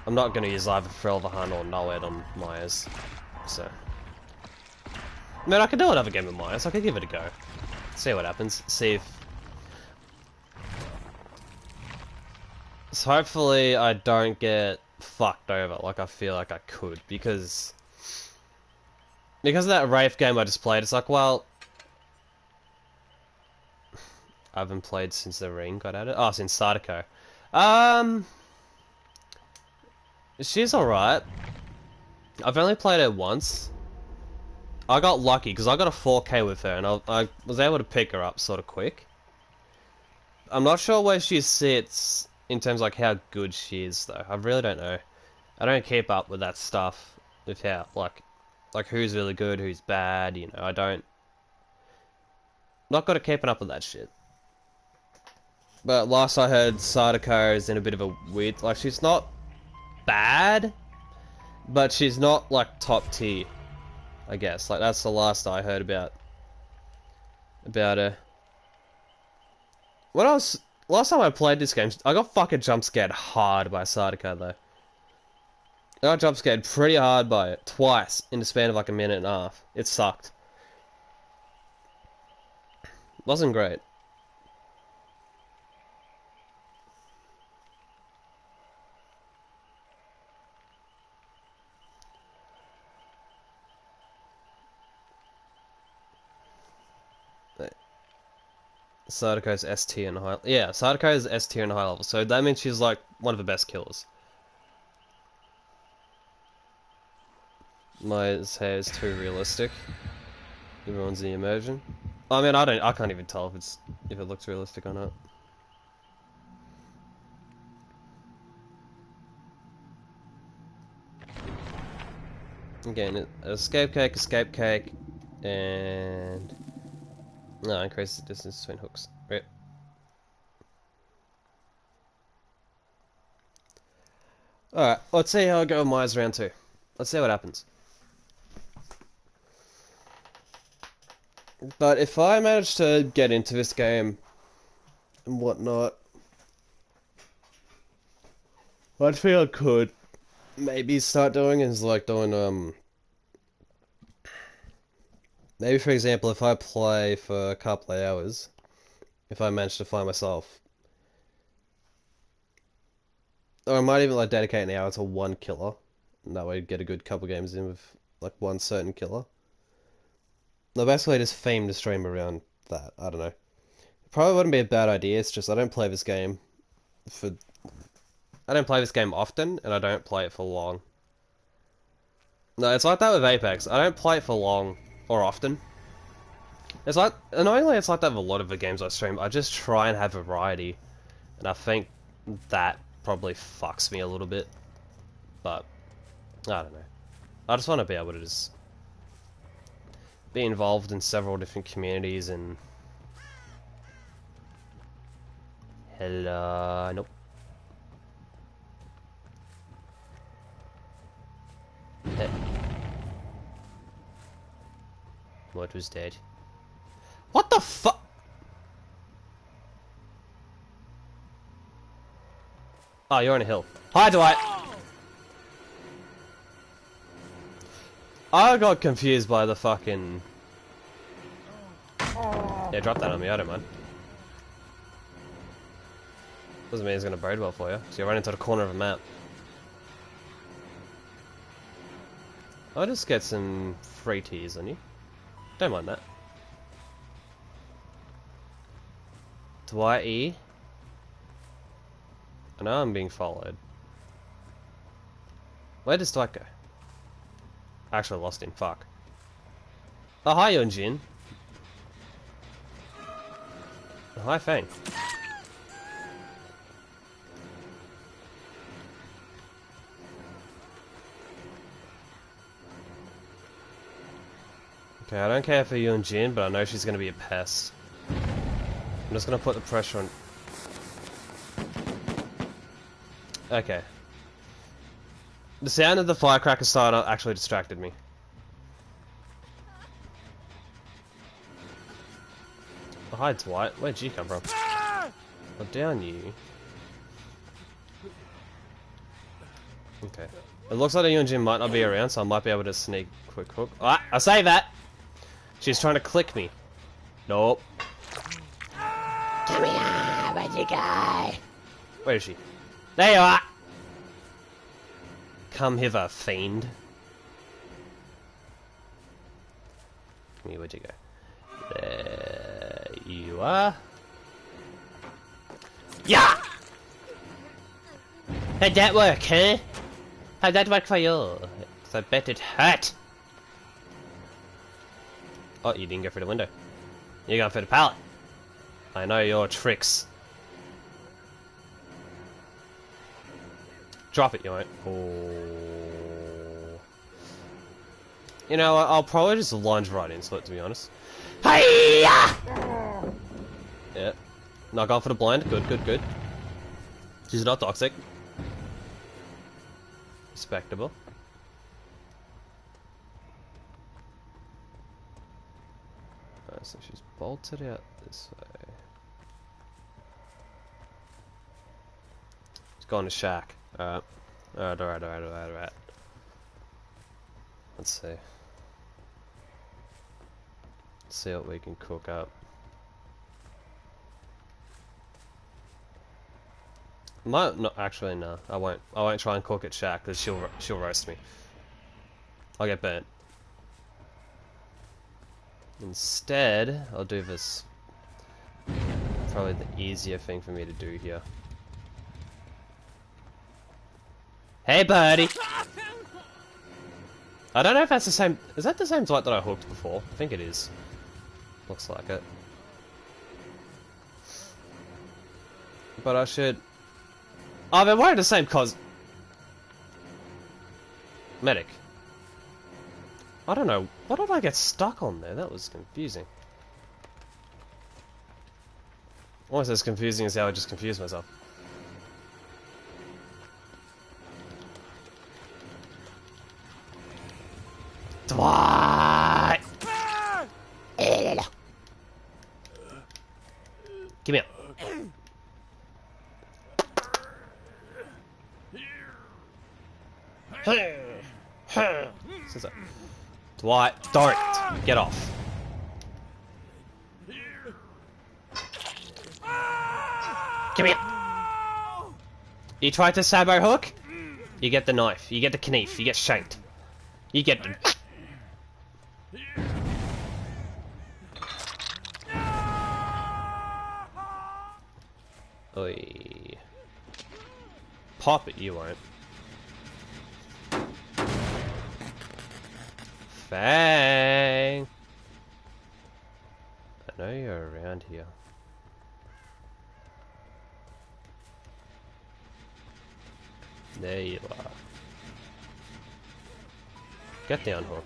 I'm not going to use either Thrill of the Hunt or Noed on Myers, so. Man, I could do another game of Myers. I could give it a go. See what happens. See if. So hopefully I don't get fucked over like I feel like I could, because of that Wraith game I just played. It's like, well, I haven't played since the ring got added. Oh, since Sadako. She's alright. I've only played her once. I got lucky because I got a 4k with her, and I was able to pick her up sort of quick. I'm not sure where she sits in terms of like how good she is, though. I really don't know. I don't keep up with that stuff, with how like who's really good, who's bad. You know, I don't. Not good at keeping up with that shit. But last I heard, Sadako is in a bit of a weird. Like, she's not bad, but she's not like top tier. I guess like that's the last I heard about her. Last time I played this game, I got fucking jump scared hard by Sadako though. I got jump scared pretty hard by it twice in the span of like a minute and a half. It sucked. Wasn't great. Sadako's S tier and high. Yeah, Sadako's S tier and high level. So that means she's like one of the best killers. My hair is too realistic. Everyone's the immersion. I mean, I can't even tell if it looks realistic or not. Again, escape cake, and no, increase the distance between hooks. Right. Alright, let's see how I go with Myers round 2. Let's see what happens. But if I manage to get into this game and whatnot. One thing I could maybe start doing is like doing maybe for example if I play for a couple of hours, if I manage to find myself, or I might even like dedicate an hour to one killer, and that way get a good couple games in with like one certain killer. No, basically just theme the stream around that. I don't know. It probably wouldn't be a bad idea. It's just I don't play this game often, and I don't play it for long. No, it's like that with Apex. I don't play it for long or often. It's like, annoyingly, it's like that with a lot of the games I stream. I just try and have variety, and I think that probably fucks me a little bit. But I don't know. I just want to be able to just be involved in several different communities and. Hello, nope. What was dead? What the fuck? Oh, you're on a hill. Hi, Dwight. I got confused by the fucking. Yeah, drop that on me. I don't mind. Doesn't mean it's gonna bode well for you. So you're running into the corner of a map. I'll just get some free teas on you. Don't mind that. Dwight E. I know I'm being followed. Where does Dwight go? I actually lost him. Fuck. Oh, hi, Yunjin. Oh, hi, Fang. Okay, I don't care for Yunjin, but I know she's going to be a pest. I'm just going to put the pressure on. Okay. The sound of the firecracker starter actually distracted me. Oh, hi, Dwight. Where'd you come from? Oh, down you. Okay. It looks like the Yunjin might not be around, so I might be able to sneak quick hook. Ah, I say that! She's trying to click me. Nope. Come here, where'd you go? Where is she? There you are! Come hither, fiend. Come here, where'd you go? There you are. Yeah! How'd that work, huh? How'd that work for you? So I bet it hurt. Oh, you didn't go through the window. You're going for the pallet. I know your tricks. Drop it, you won't. Oh. You know, I'll probably just lunge right into it, to be honest. Hiya! Yeah. Not going for the blind. Good, good, good. She's not toxic. Respectable. So she's bolted out this way. She's gone to shack. Alright. Alright. Let's see. Let's see what we can cook up. Might not actually. No, I won't. I won't try and cook at shack because she'll roast me. I'll get burnt. Instead, I'll do this. Probably the easier thing for me to do here. Hey, buddy! I don't know if that's the same. Is that the same Dwight that I hooked before? I think it is. Looks like it. But I should. Oh, they're wearing the same cos. Medic. I don't know. What did I get stuck on there? That was confusing. Almost as confusing as how I just confused myself. Dwight! Give me up. Dwight, don't! Get off. Come here! You tried to Sabo hook? You get the knife, you get the knife, you get shanked. You get the... Oi. Pop it, you won't. Fang! I know you're around here. There you are. Get down, Hook.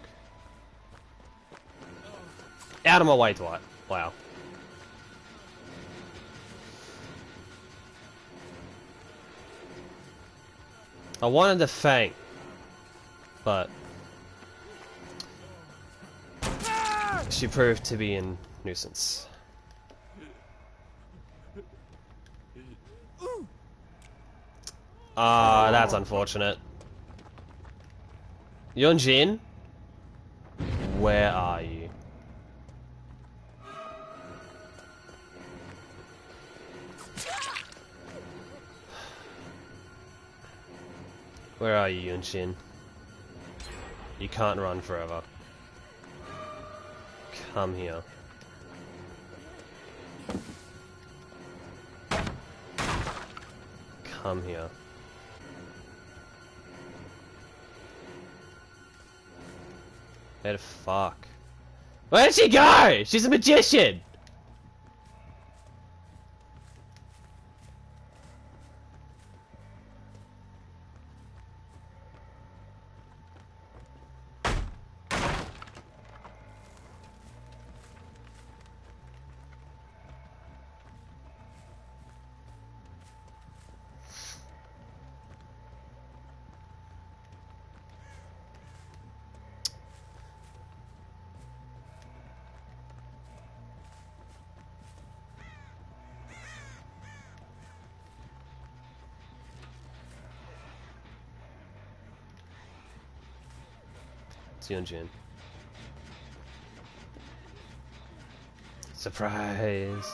Out of my way, Dwight. Wow. I wanted the Fang, but she proved to be a nuisance. Ah, that's unfortunate. Yunjin? Where are you? Where are you, Yunjin? You can't run forever. Come here. Come here. Where the fuck? Where did she go? She's a magician! Yunjin. Surprise!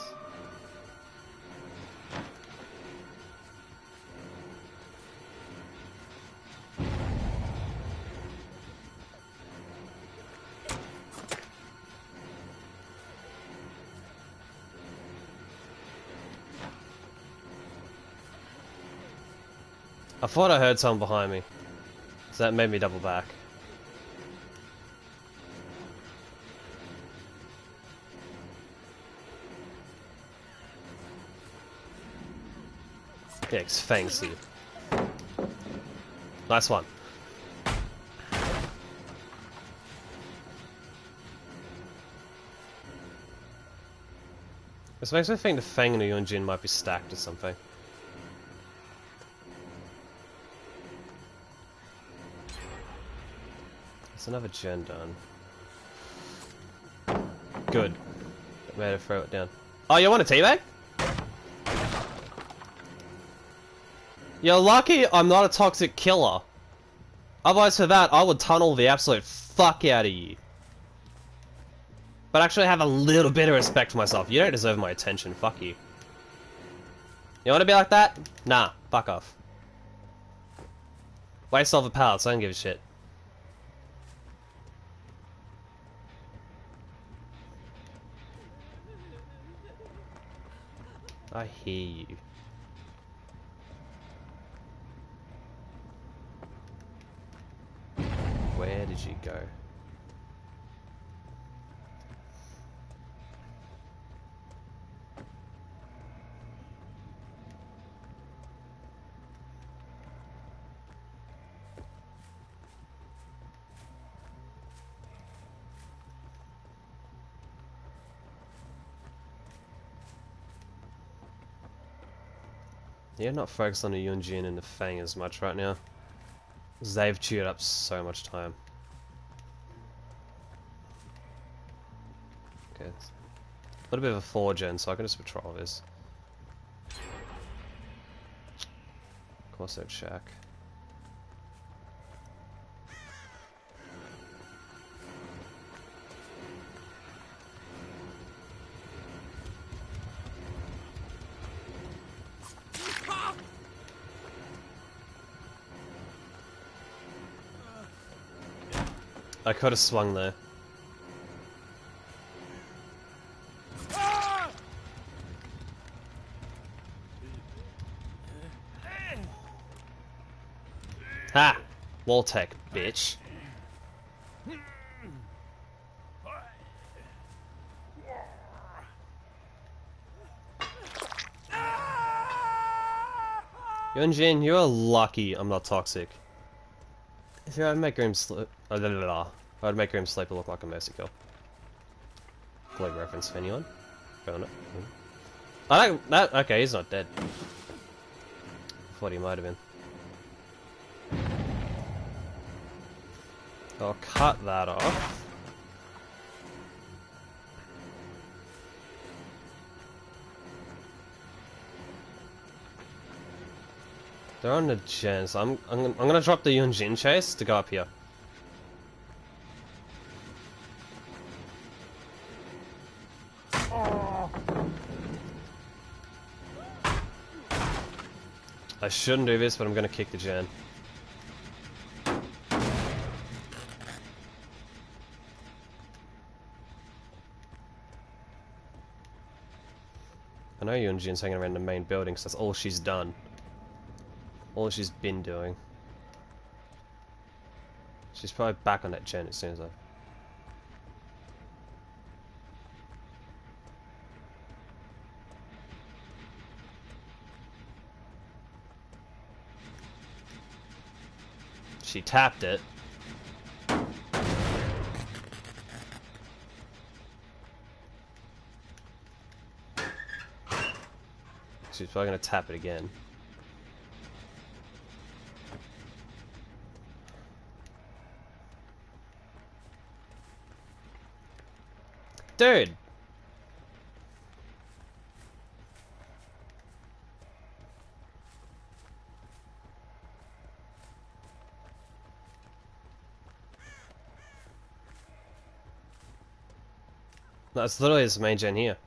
I thought I heard someone behind me, so that made me double back. Yeah, it's Fang's you. Nice one. This makes me think the Fang and the Yunjin might be stacked or something. There's another gen done. Good. Made her throw it down. Oh, you want a teabag? You're lucky I'm not a toxic killer. Otherwise for that, I would tunnel the absolute fuck out of you. But actually have a little bit of respect for myself. You don't deserve my attention, fuck you. You wanna be like that? Nah, fuck off. Waste all the pallets, I don't give a shit. I hear you. Where did you go? Yeah, not focused on the Yunjin and the Fang as much right now. They've chewed up so much time. Okay. A little bit of a 4-gen, so I can just patrol this. Corso check. I could have swung there. Ha! Wall tech, bitch. Yunjin, you're lucky I'm not toxic. If I'd make Grim Sleeper look like a mercy kill. Global reference for anyone? Found it. I don't. That okay. He's not dead. Thought he might have been. I'll cut that off. They're on the gen, so I'm gonna drop the Yunjin chase to go up here. I shouldn't do this, but I'm gonna kick the gen. I know Yunjin's hanging around the main building, so that's all she's done. All she's been doing. She's probably back on that gen as soon as I... She tapped it. She's probably gonna tap it again. Dude! That's literally his main gen here.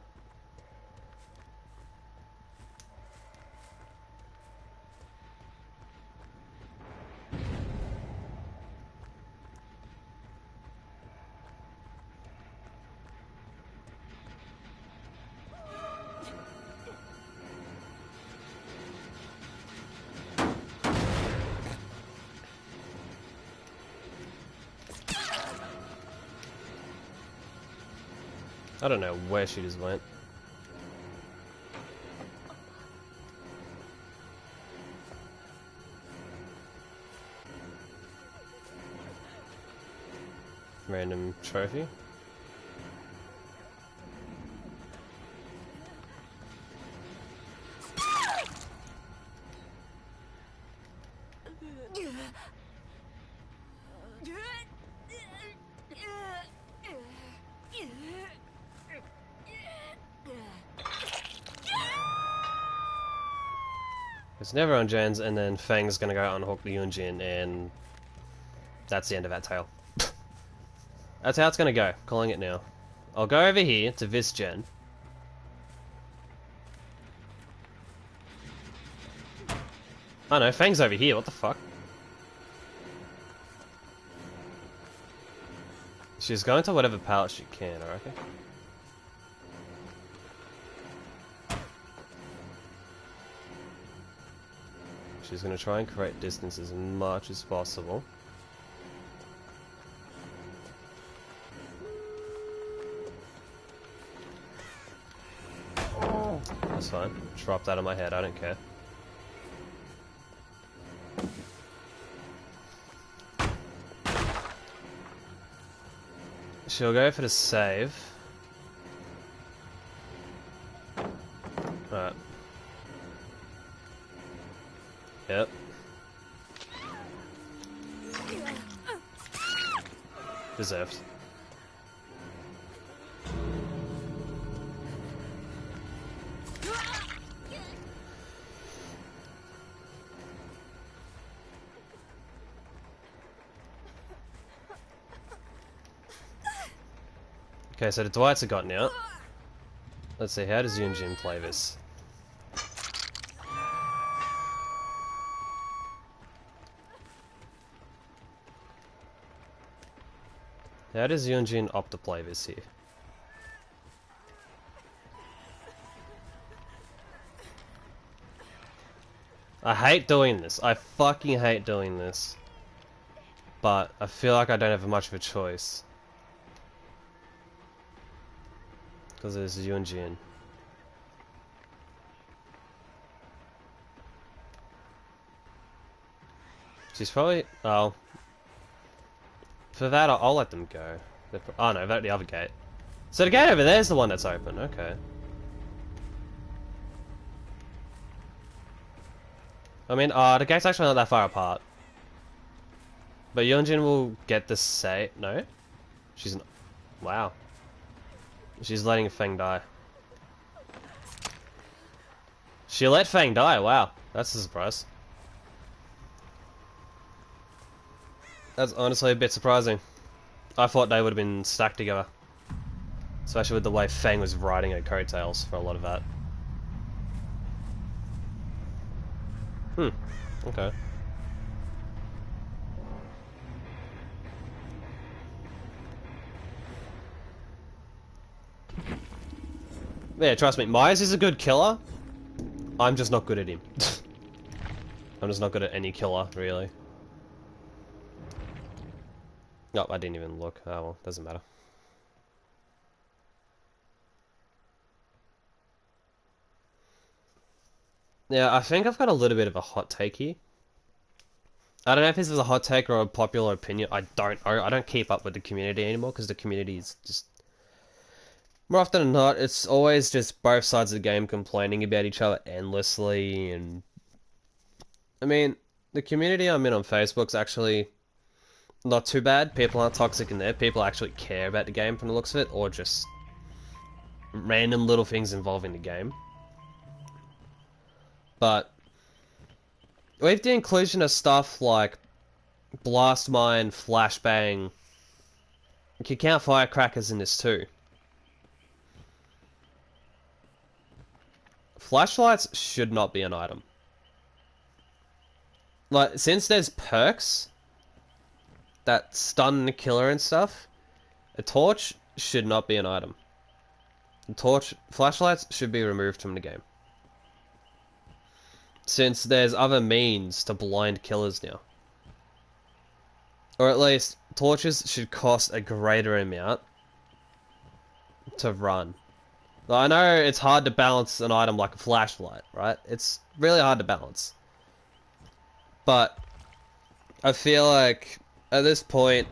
I don't know where she just went. Random trophy. It's never on gens, and then Fang's gonna go out and hook the Yunjin, and that's the end of that tale. That's how it's gonna go. Calling it now. I'll go over here to this gen. Oh no, Fang's over here. What the fuck? She's going to whatever pallet she can, I reckon. She's going to try and create distance as much as possible. That's fine. Drop that on my head, I don't care. She'll go for the save. Alright. Yep. Deserved. Okay, so the Dwights have gotten out. Let's see, how does Yunjin play this? How does Yunjin opt to play this here? I hate doing this. I fucking hate doing this. But I feel like I don't have much of a choice. Because there's Yunjin. She's probably... Oh. For that, I'll let them go. Oh no, they're at the other gate. So the gate over there's the one that's open, okay. I mean, the gate's actually not that far apart. But Yunjin will get the say... No? She's... Wow. She's letting Feng die. She let Feng die, wow. That's a surprise. That's honestly a bit surprising. I thought they would have been stacked together. Especially with the way Feng was riding her coattails for a lot of that. Okay. Yeah, trust me, Myers is a good killer. I'm just not good at him. I'm just not good at any killer, really. No, I didn't even look. Oh well, doesn't matter. Yeah, I think I've got a little bit of a hot take here. I don't know if this is a hot take or a popular opinion. I don't know. I don't keep up with the community anymore because the community is just... More often than not, it's always just both sides of the game complaining about each other endlessly, and... I mean, the community I'm in on Facebook's actually not too bad. People aren't toxic in there. People actually care about the game from the looks of it, or just random little things involving the game. But with the inclusion of stuff like Blast Mine, Flashbang, you can count Firecrackers in this too. Flashlights should not be an item. Like, since there's perks that stun the killer and stuff, a torch should not be an item. Flashlights should be removed from the game. Since there's other means to blind killers now. Or at least, torches should cost a greater amount to run. Now, I know it's hard to balance an item like a flashlight, right? It's really hard to balance. But I feel like at this point...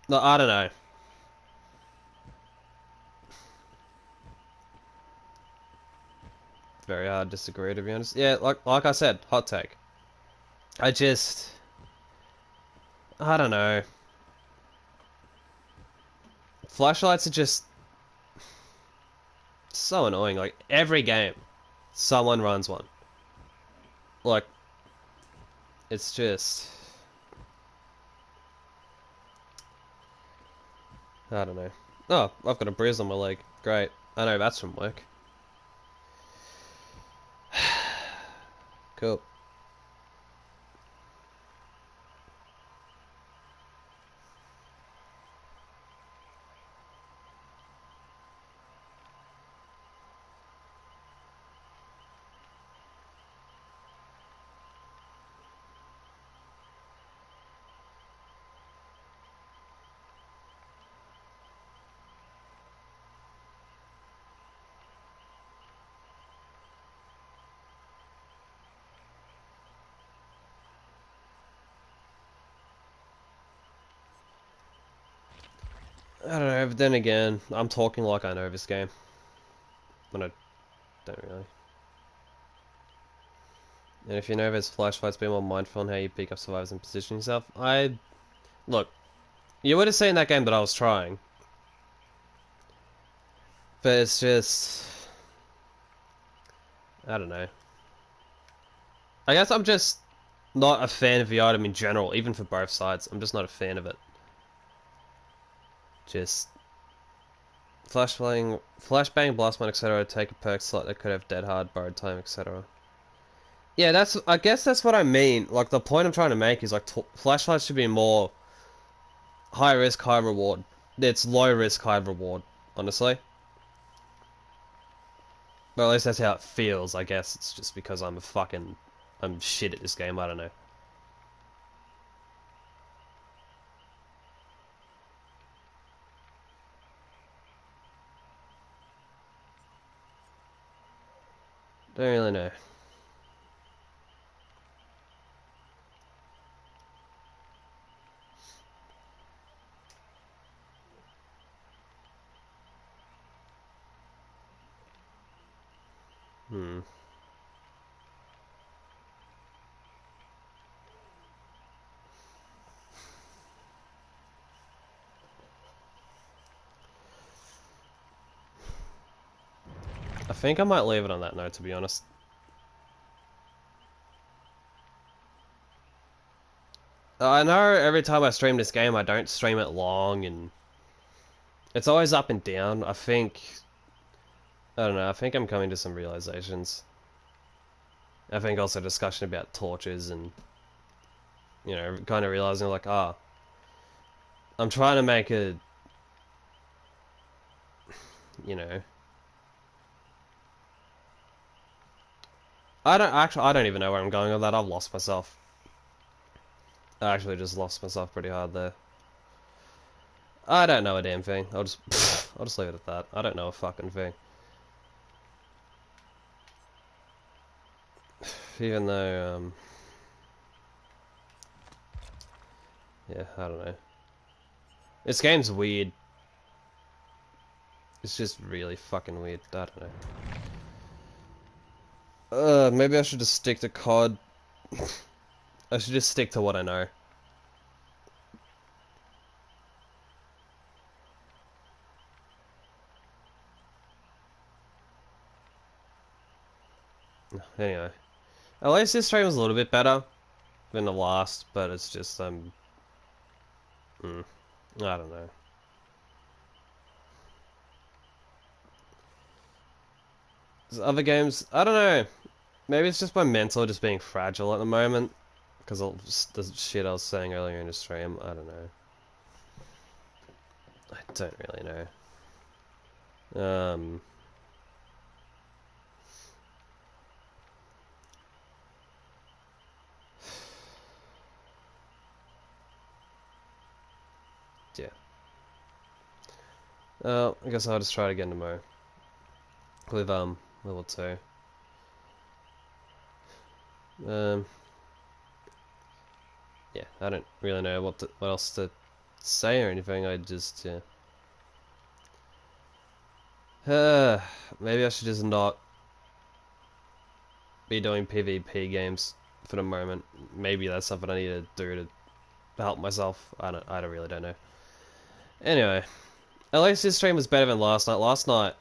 No, I don't know. Very hard to disagree, to be honest. Yeah, like I said, hot take. I don't know. Flashlights are just so annoying. Like, every game, someone runs one. Like, it's just... I don't know. Oh, I've got a bruise on my leg. Great. I know that's from work. Cool. I don't know, but then again, I'm talking like I know this game. When I don't really. And if you know there's flashlights, be more mindful on how you pick up survivors and position yourself. Look, you would have seen that game that I was trying. But it's just... I don't know. I guess I'm just not a fan of the item in general, even for both sides. I'm just not a fan of it. Just... Flashbang, Blast Mine, etc. Take a perk slot that could have Dead Hard, Borrowed Time, etc. Yeah, I guess that's what I mean. Like, the point I'm trying to make is, like, flashlights should be more high risk, high reward. It's low risk, high reward, honestly. Or at least that's how it feels, I guess. It's just because I'm shit at this game, I don't know. Don't really know. Hmm. I think I might leave it on that note, to be honest. I know every time I stream this game, I don't stream it long, and it's always up and down. I don't know, I think I'm coming to some realizations. I think also discussion about torches and, you know, kind of realizing, like, I'm trying to make a, you know, I don't even know where I'm going with that. I've lost myself. I actually just lost myself pretty hard there. I don't know a damn thing. I'll just leave it at that. I don't know a fucking thing. Even though, yeah, I don't know. This game's weird. It's just really fucking weird. I don't know. Maybe I should just stick to COD. I should just stick to what I know. Anyway. At least this stream was a little bit better than the last, but it's just, I don't know. There's other games, I don't know. Maybe it's just my mental just being fragile at the moment. Because of the shit I was saying earlier in the stream. I don't know. I don't really know. Yeah. I guess I'll just try it again tomorrow. With, level 2. Yeah, I don't really know what else to say or anything. I just, yeah. Maybe I should just not be doing PvP games for the moment. Maybe that's something I need to do to help myself. I really don't know. Anyway, at least this stream was better than last night. Last night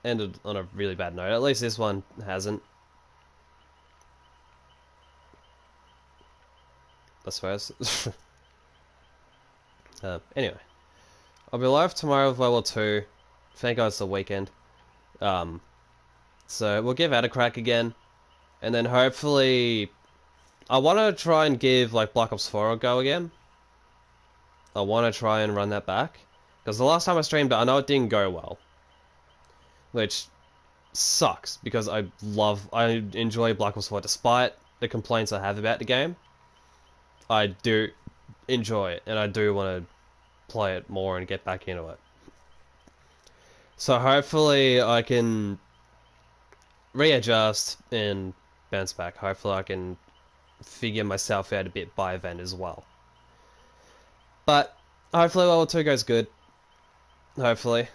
ended on a really bad note. At least this one hasn't. I suppose. Anyway, I'll be live tomorrow with level 2. Thank God it's the weekend. So we'll give that a crack again. And then hopefully I want to try and give like Black Ops 4 a go again. I want to try and run that back. Because the last time I streamed it, I know it didn't go well. Which sucks, because I enjoy Black Ops 4 despite the complaints I have about the game. I do enjoy it, and I do want to play it more and get back into it. So hopefully I can readjust and bounce back. Hopefully I can figure myself out a bit by then as well. But hopefully level 2 goes good. Hopefully.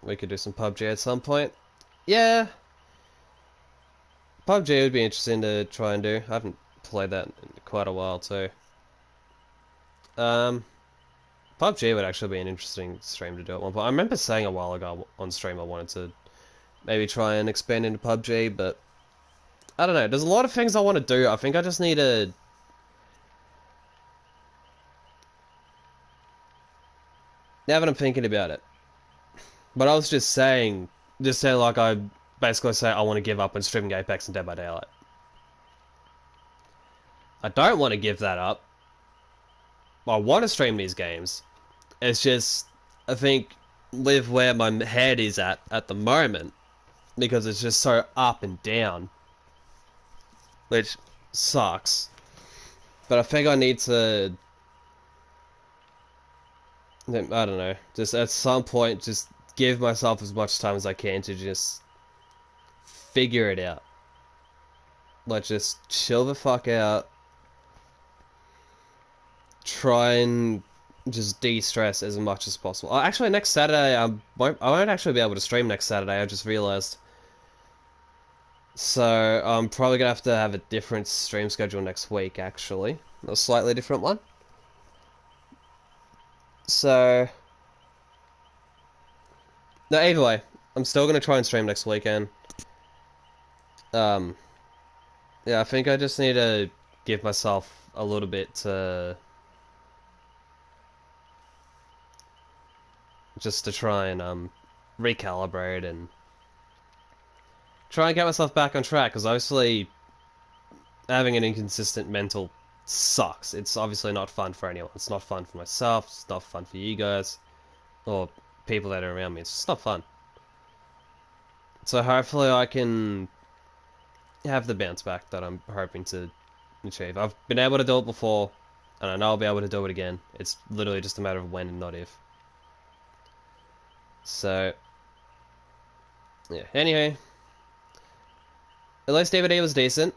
We could do some PUBG at some point. Yeah. PUBG would be interesting to try and do. I haven't played that in quite a while too. PUBG would actually be an interesting stream to do at one point. I remember saying a while ago on stream I wanted to maybe try and expand into PUBG, but I don't know. There's a lot of things I want to do. I think I just need to... Now that I'm thinking about it. But I was just saying, Just say like I basically say I want to give up on streaming Apex and Dead by Daylight. I don't want to give that up. I want to stream these games. It's just, I think, with where my head is at the moment, because it's just so up and down, which sucks. But I think I need to, I don't know, just at some point, just give myself as much time as I can to just figure it out. Like, just chill the fuck out. Try and just de-stress as much as possible. Oh, actually, next Saturday, I won't actually be able to stream next Saturday, I just realised. So, I'm probably going to have a different stream schedule next week, actually. A slightly different one. So... No, either way, I'm still going to try and stream next weekend. Yeah, I think I just need to give myself a little bit to... just to try and, recalibrate and... try and get myself back on track, because obviously having an inconsistent mental sucks. It's obviously not fun for anyone. It's not fun for myself, it's not fun for you guys, or people that are around me. It's just not fun. So hopefully I can have the bounce back that I'm hoping to achieve. I've been able to do it before, and I know I'll be able to do it again. It's literally just a matter of when and not if. So, yeah. Anyway, at least DBD was decent.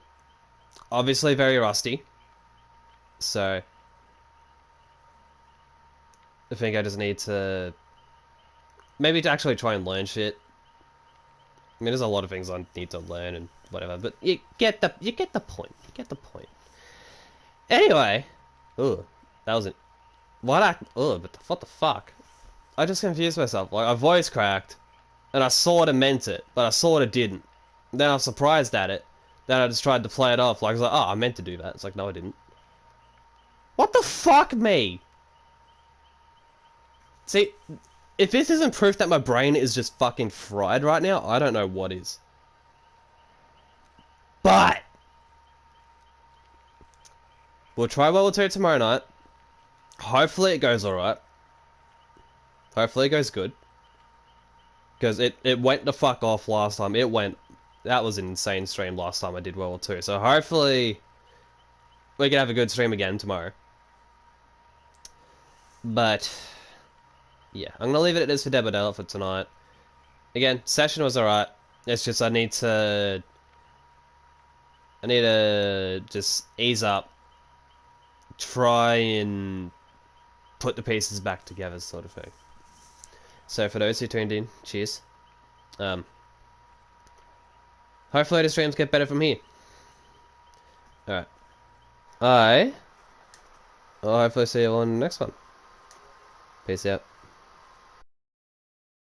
Obviously very rusty. So, I think I just need to... maybe to actually try and learn shit. I mean, there's a lot of things I need to learn and whatever, but you get the point. You get the point. Anyway, ugh, that wasn't... but what the fuck? I just confused myself. Like, I voice cracked, and I sorta meant it, but I sorta didn't. Then I was surprised at it. Then I just tried to play it off. Like, I was like, oh, I meant to do that. It's like, no, I didn't. What the fuck, me? See, if this isn't proof that my brain is just fucking fried right now, I don't know what is. But we'll try World War 2 tomorrow night. Hopefully it goes alright. Hopefully it goes good. Because it went the fuck off last time. That was an insane stream last time I did World War 2. So hopefully we can have a good stream again tomorrow. But yeah, I'm gonna leave it at this for Dead by Daylight for tonight. Again, session was alright. It's just I need to just ease up, try and put the pieces back together, sort of thing. So for those who tuned in, cheers. Hopefully the streams get better from here. Alright. I'll hopefully see you all in the next one. Peace out.